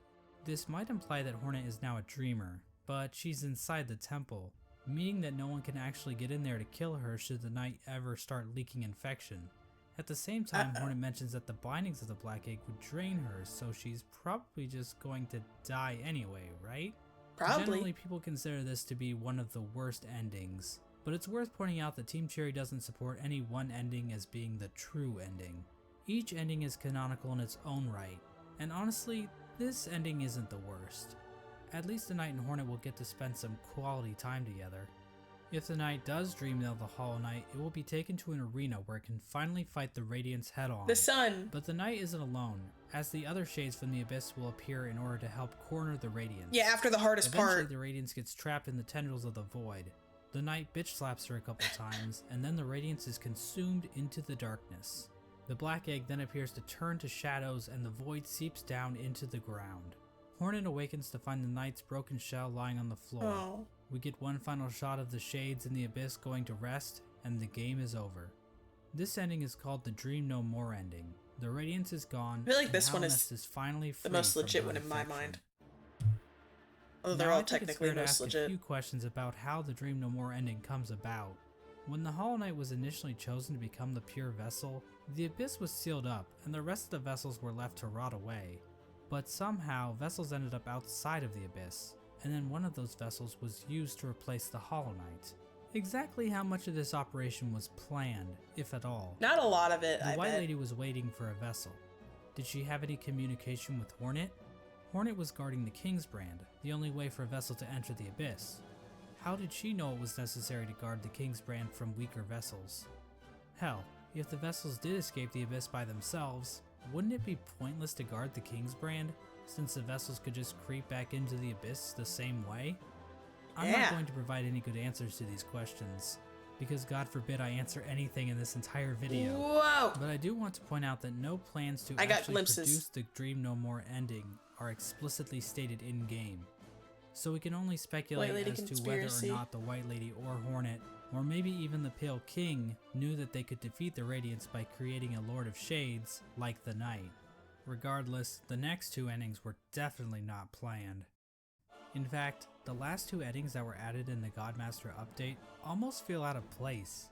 This might imply that Hornet is now a dreamer, but she's inside the temple, meaning that no one can actually get in there to kill her should the Knight ever start leaking infection. At the same time, Hornet mentions that the bindings of the Black Egg would drain her, so she's probably just going to die anyway, right? Probably. Generally, people consider this to be one of the worst endings, but it's worth pointing out that Team Cherry doesn't support any one ending as being the true ending. Each ending is canonical in its own right, and honestly, this ending isn't the worst. At least the Knight and Hornet will get to spend some quality time together. If the Knight does dream nail the Hollow Knight, it will be taken to an arena where it can finally fight the Radiance head on. The sun. But the Knight isn't alone, as the other Shades from the Abyss will appear in order to help corner the Radiance. Yeah, after the hardest Eventually, part. the Radiance gets trapped in the tendrils of the Void. The Knight bitch slaps her a couple times, and then the Radiance is consumed into the darkness. The Black Egg then appears to turn to shadows, and the Void seeps down into the ground. Hornet awakens to find the Knight's broken shell lying on the floor. Oh. We get one final shot of the Shades in the Abyss going to rest, and the game is over. This ending is called the Dream No More ending. The Radiance is gone. I feel like and this one is Hallownest finally The free most from legit her one in my infection. mind. Although they're Now, I all think it's technically fair to most ask legit. a few questions about how the Dream No More ending comes about. When the Hollow Knight was initially chosen to become the pure vessel, the Abyss was sealed up and the rest of the vessels were left to rot away. But somehow, vessels ended up outside of the Abyss, and then one of those vessels was used to replace the Hollow Knight. Exactly how much of this operation was planned, if at all? Not a lot of it, The I White bet. Lady was waiting for a vessel. Did she have any communication with Hornet? Hornet was guarding the King's Brand, the only way for a vessel to enter the Abyss. How did she know it was necessary to guard the King's Brand from weaker vessels? Hell, if the vessels did escape the Abyss by themselves, wouldn't it be pointless to guard the King's Brand, since the vessels could just creep back into the Abyss the same way? I'm Yeah. not going to provide any good answers to these questions, because God forbid I answer anything in this entire video. Whoa! But I do want to point out that no plans to I got actually glimpses. produce the Dream No More ending are explicitly stated in-game. So we can only speculate White Lady as to conspiracy. whether or not the White Lady or Hornet, or maybe even the Pale King, knew that they could defeat the Radiants by creating a Lord of Shades like the Knight. Regardless, the next two endings were definitely not planned. In fact, the last two endings that were added in the Godmaster update almost feel out of place.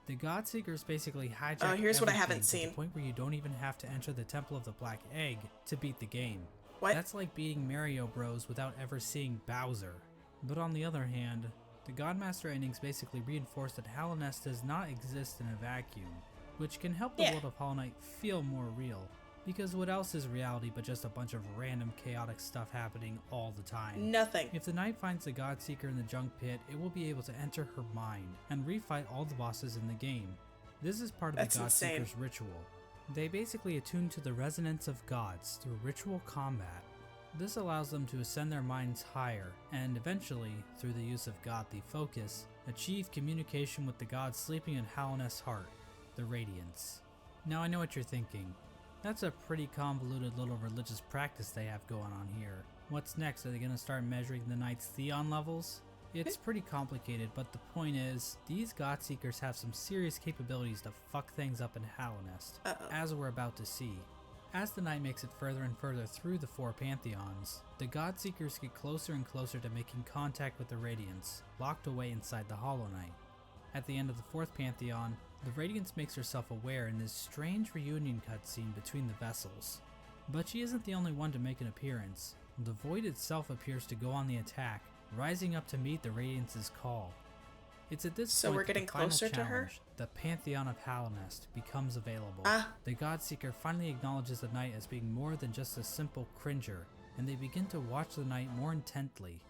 The Godseekers basically hijack Oh, here's what I haven't everything to seen. the point where you don't even have to enter the Temple of the Black Egg to beat the game. What? That's like beating Mario Bros without ever seeing Bowser. But on the other hand, the Godmaster endings basically reinforce that Hallownest does not exist in a vacuum, which can help the Yeah. world of Hollow Knight feel more real. Because what else is reality but just a bunch of random chaotic stuff happening all the time? Nothing. If the Knight finds the Godseeker in the Junk Pit, it will be able to enter her mind and refight all the bosses in the game. This is part of That's the insane. Godseeker's ritual. They basically attune to the resonance of gods through ritual combat. This allows them to ascend their minds higher, and eventually, through the use of godly focus, achieve communication with the god sleeping in Hallownest's heart, the Radiance. Now I know what you're thinking. That's a pretty convoluted little religious practice they have going on here. What's next? Are they going to start measuring the Knight's Theon levels? It's pretty complicated, but the point is, these Godseekers have some serious capabilities to fuck things up in Hallownest, Uh-oh. as we're about to see. As the Knight makes it further and further through the four Pantheons, the Godseekers get closer and closer to making contact with the Radiance, locked away inside the Hollow Knight. At the end of the fourth Pantheon, the Radiance makes herself aware in this strange reunion cutscene between the vessels. But she isn't the only one to make an appearance. The Void itself appears to go on the attack, rising up to meet the Radiance's call. It's at this So point we're that getting the final closer to her? challenge, the Pantheon of Hallownest, becomes available. Ah. The Godseeker finally acknowledges the Knight as being more than just a simple cringer, and they begin to watch the Knight more intently.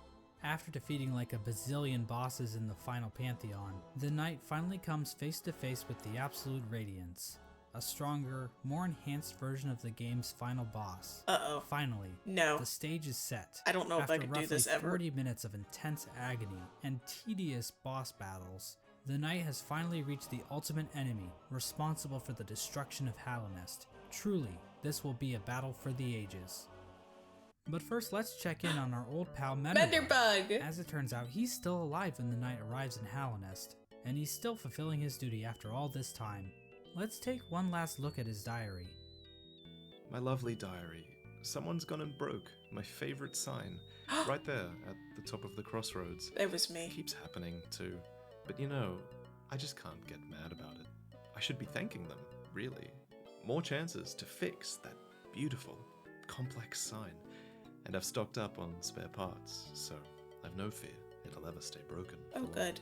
After defeating like a bazillion bosses in the final Pantheon, the Knight finally comes face to face with the Absolute Radiance, a stronger, more enhanced version of the game's final boss. Uh-oh. Finally, No. the stage is set. I don't know if After I could do roughly this ever. 40 minutes of intense agony and tedious boss battles, the Knight has finally reached the ultimate enemy, responsible for the destruction of Hallownest. Truly, this will be a battle for the ages. But first, let's check in on our old pal Menderbug. Menderbug! As it turns out, he's still alive when the Knight arrives in Hallownest, and he's still fulfilling his duty after all this time. Let's take one last look at his diary. My lovely diary. Someone's gone and broke my favorite sign. Right there at the top of the crossroads. It was It me. keeps happening too. But you know, I just can't get mad about it. I should be thanking them, really. More chances to fix that beautiful, complex sign. And I've stocked up on spare parts, so I've no fear it'll ever stay broken. Oh, for long. good.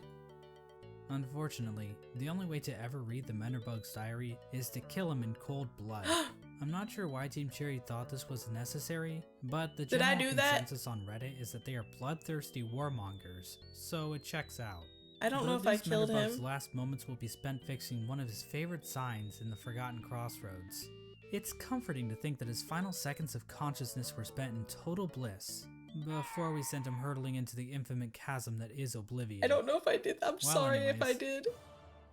Unfortunately, the only way to ever read the Menderbug's diary is to kill him in cold blood. I'm not sure why Team Cherry thought this was necessary, but the Did I general do that? consensus on Reddit is that they are bloodthirsty warmongers, so it checks out. I don't But know at if I least killed Menderbug's him. last moments will be spent fixing one of his favorite signs in the Forgotten Crossroads. It's comforting to think that his final seconds of consciousness were spent in total bliss, before we sent him hurtling into the infinite chasm that is Oblivion. I don't know if I did. I'm sorry if I anyways. did.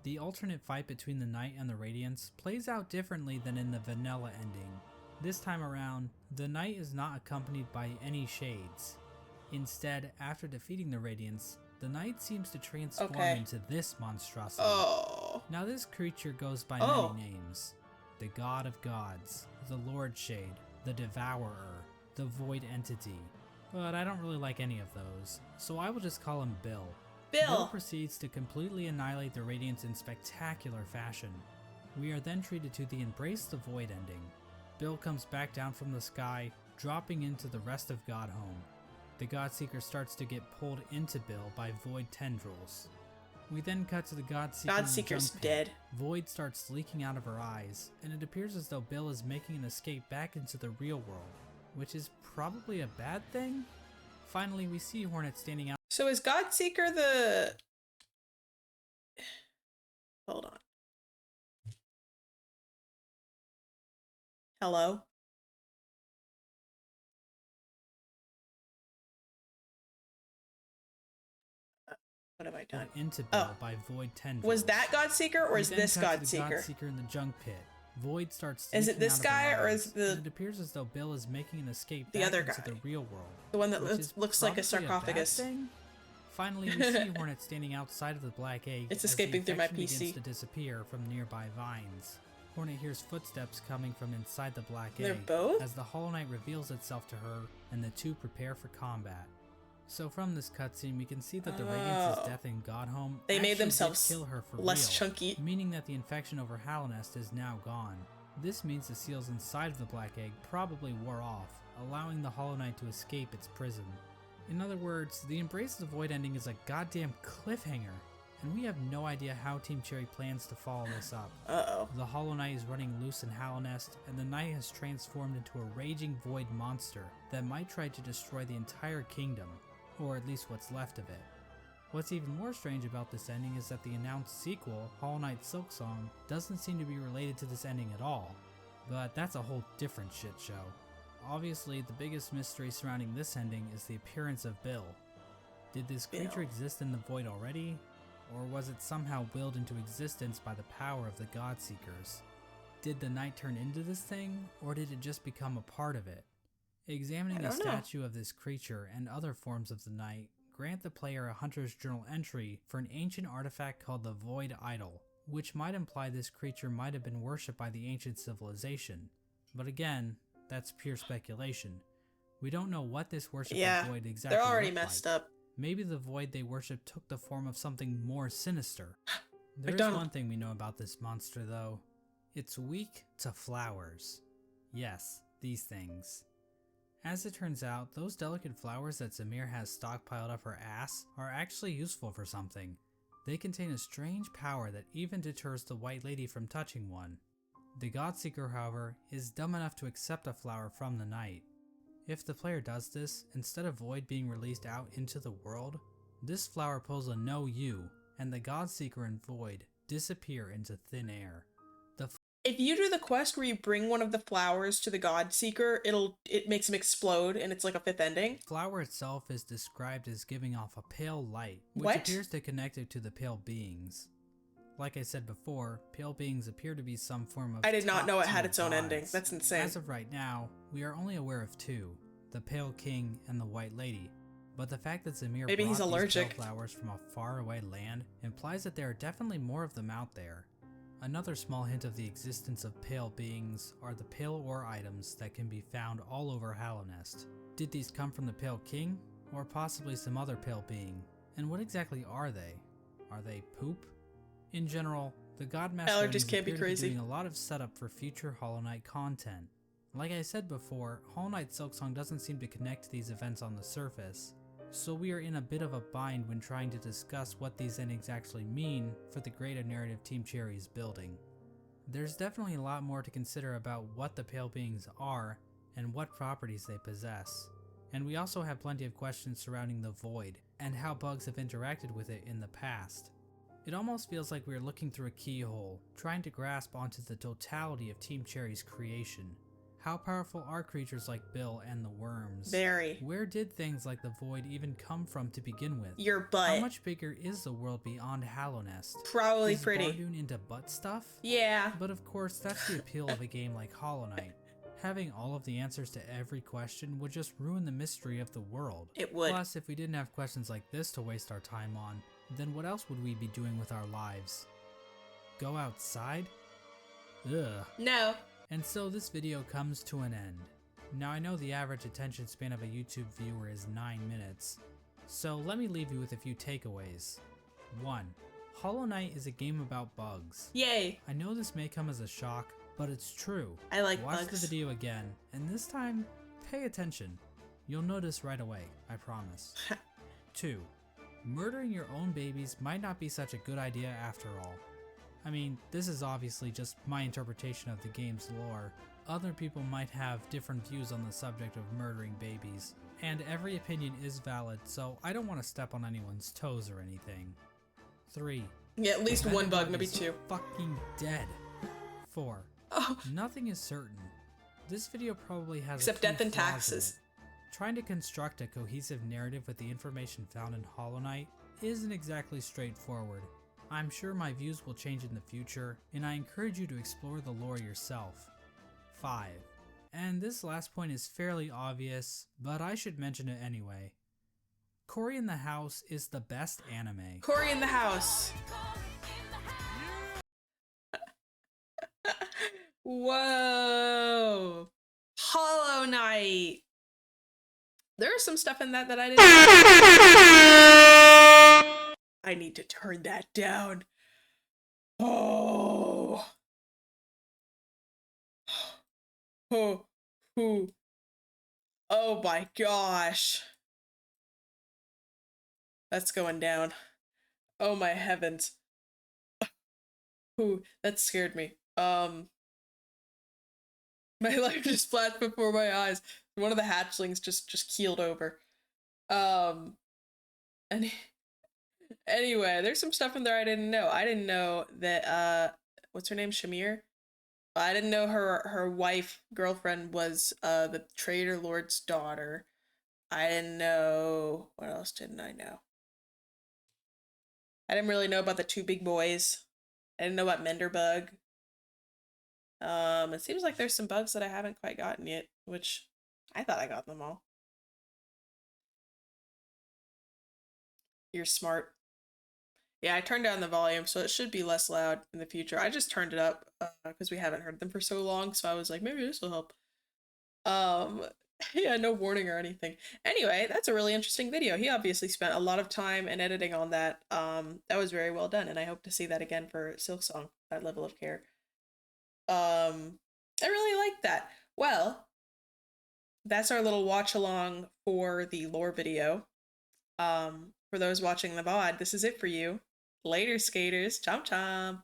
The alternate fight between the Knight and the Radiance plays out differently than in the vanilla ending. This time around, the Knight is not accompanied by any shades. Instead, after defeating the Radiance, the Knight seems to transform Okay. into this monstrosity. Oh. Now this creature goes by Oh. many names. The God of Gods, the Lord Shade, the Devourer, the Void Entity. But I don't really like any of those, so I will just call him Bill. Bill! proceeds to completely annihilate the Radiants in spectacular fashion. We are then treated to the Embrace the Void ending. Bill comes back down from the sky, dropping into the rest of Godhome. The Godseeker starts to get pulled into Bill by Void tendrils. We then cut to the Godseeker in the Godseeker's junk pit. dead. Void starts leaking out of her eyes, and it appears as though Bill is making an escape back into the real world, which is probably a bad thing? Finally, we see Hornet standing out. So is Godseeker the... Hold on. Hello? What have I done? Into Bill Oh. by Void tendrils. Was that Godseeker or We is then this cut to the Godseeker? Godseeker in the junk pit. Void starts Is it leaking this out of her guy or eyes, is the- and it appears as though Bill is making an escape The back other into guy? the real world. The one that which is looks like a probably sarcophagus. bad thing? Finally, we see Hornet standing outside of the black egg. It's as escaping the through my infection PC. begins to disappear from nearby vines. Hornet hears footsteps coming from inside the black They're egg both? as the Hollow Knight reveals itself to her, and the two prepare for combat. So from this cutscene, we can see that the Radiance's Oh. death in Godhome They made actually did themselves kill her for less real, chunky. meaning that the infection over Hallownest is now gone. This means the seals inside of the black egg probably wore off, allowing the Hollow Knight to escape its prison. In other words, the Embrace the Void ending is a goddamn cliffhanger, and we have no idea how Team Cherry plans to follow this up. Uh-oh. The Hollow Knight is running loose in Hallownest, and the Knight has transformed into a raging void monster that might try to destroy the entire kingdom, or at least what's left of it. What's even more strange about this ending is that the announced sequel, Hollow Knight Silksong, doesn't seem to be related to this ending at all. But that's a whole different shit show. Obviously, the biggest mystery surrounding this ending is the appearance of Bill. Did this creature Bill. exist in the void already? Or was it somehow willed into existence by the power of the Godseekers? Did the Knight turn into this thing, or did it just become a part of it? Examining I a don't know. statue of this creature and other forms of the Knight grant the player a Hunter's Journal entry for an ancient artifact called the Void Idol, which might imply this creature might have been worshipped by the ancient civilization. But again, that's pure speculation. We don't know what this worship Yeah, of Void exactly They're already looked messed like. up. Maybe the Void they worship took the form of something more sinister. There is McDonald. one thing we know about this monster though. It's weak to flowers. Yes, these things. As it turns out, those delicate flowers that Zamir has stockpiled up her ass are actually useful for something. They contain a strange power that even deters the White Lady from touching one. The Godseeker, however, is dumb enough to accept a flower from the Knight. If the player does this, instead of Void being released out into the world, this flower pulls a no you, and the Godseeker and Void disappear into thin air. If you do the quest where you bring one of the flowers to the Godseeker, it makes him explode and it's like a fifth ending. Flower itself is described as giving off a pale light, which What? appears to connect it to the pale beings. Like I said before, pale beings appear to be some form of I did not know it had top-tier its own ending. gods. That's insane. As of right now, we are only aware of two, the Pale King and the White Lady. But the fact that Zamir Maybe brought he's these allergic. pale flowers from a faraway land implies that there are definitely more of them out there. Another small hint of the existence of pale beings are the pale ore items that can be found all over Hallownest. Did these come from the Pale King, or possibly some other pale being? And what exactly are they? Are they poop? In general, the Godmaster Allergies endings can't be appear to crazy. doing a lot of setup for future Hollow Knight content. Like I said before, Hollow Knight Silksong doesn't seem to connect to these events on the surface, so we are in a bit of a bind when trying to discuss what these endings actually mean for the greater narrative Team Cherry is building. There's definitely a lot more to consider about what the Pale Beings are and what properties they possess. And we also have plenty of questions surrounding the Void and how bugs have interacted with it in the past. It almost feels like we are looking through a keyhole, trying to grasp onto the totality of Team Cherry's creation. How powerful are creatures like Bill and the worms? Very. Where did things like the Void even come from to begin with? Your How butt. much bigger is the world beyond Hallownest? Probably is pretty. Bardoon into butt stuff? Yeah. But of course, that's the appeal of a game like Hollow Knight. Having all of the answers to every question would just ruin the mystery of the world. It would. Plus, if we didn't have questions like this to waste our time on, then what else would we be doing with our lives? Go outside? Ugh. No. And so this video comes to an end. Now I know the average attention span of a YouTube viewer is 9 minutes, So let me leave you with a few takeaways. 1. Hollow Knight is a game about bugs. Yay! I know this may come as a shock, but it's true. I like Watch bugs. the video again, and this time, pay attention. You'll notice right away, I promise. 2. Murdering your own babies might not be such a good idea after all. I mean, this is obviously just my interpretation of the game's lore. Other people might have different views on the subject of murdering babies, and every opinion is valid, so I don't want to step on anyone's toes or anything. 3. Yeah, at least The one bug, bug maybe is 2. Fucking dead. 4. Oh, Nothing is certain. This video probably has except a few death and flaws in taxes. it. Trying to construct a cohesive narrative with the information found in Hollow Knight isn't exactly straightforward. I'm sure my views will change in the future, and I encourage you to explore the lore yourself. 5. And this last point is fairly obvious, but I should mention it anyway. Cory in the House is the best anime. Cory in the house. Whoa. Hollow Knight. There was some stuff in that I didn't. I need to turn that down. Oh. Oh. Oh. Oh my gosh. That's going down. Oh my heavens. Ooh, that scared me. My life just flashed before my eyes. One of the hatchlings just keeled over. And anyway, there's some stuff in there I didn't know. I didn't know that what's her name? Shamir? I didn't know her wife, girlfriend was the Trader Lord's daughter. I didn't know, what else didn't I know? I didn't really know about the 2 big boys. I didn't know about Menderbug. It seems like there's some bugs that I haven't quite gotten yet, which I thought I got them all. You're smart. Yeah, I turned down the volume, so it should be less loud in the future. I just turned it up because we haven't heard them for so long, so I was like, maybe this will help. Yeah, no warning or anything. Anyway, that's a really interesting video. He obviously spent a lot of time and editing on that. That was very well done, and I hope to see that again for Silksong, that level of care. I really like that. Well, that's our little watch along for the lore video. For those watching the VOD, this is it for you. Later, skaters. Chom chom.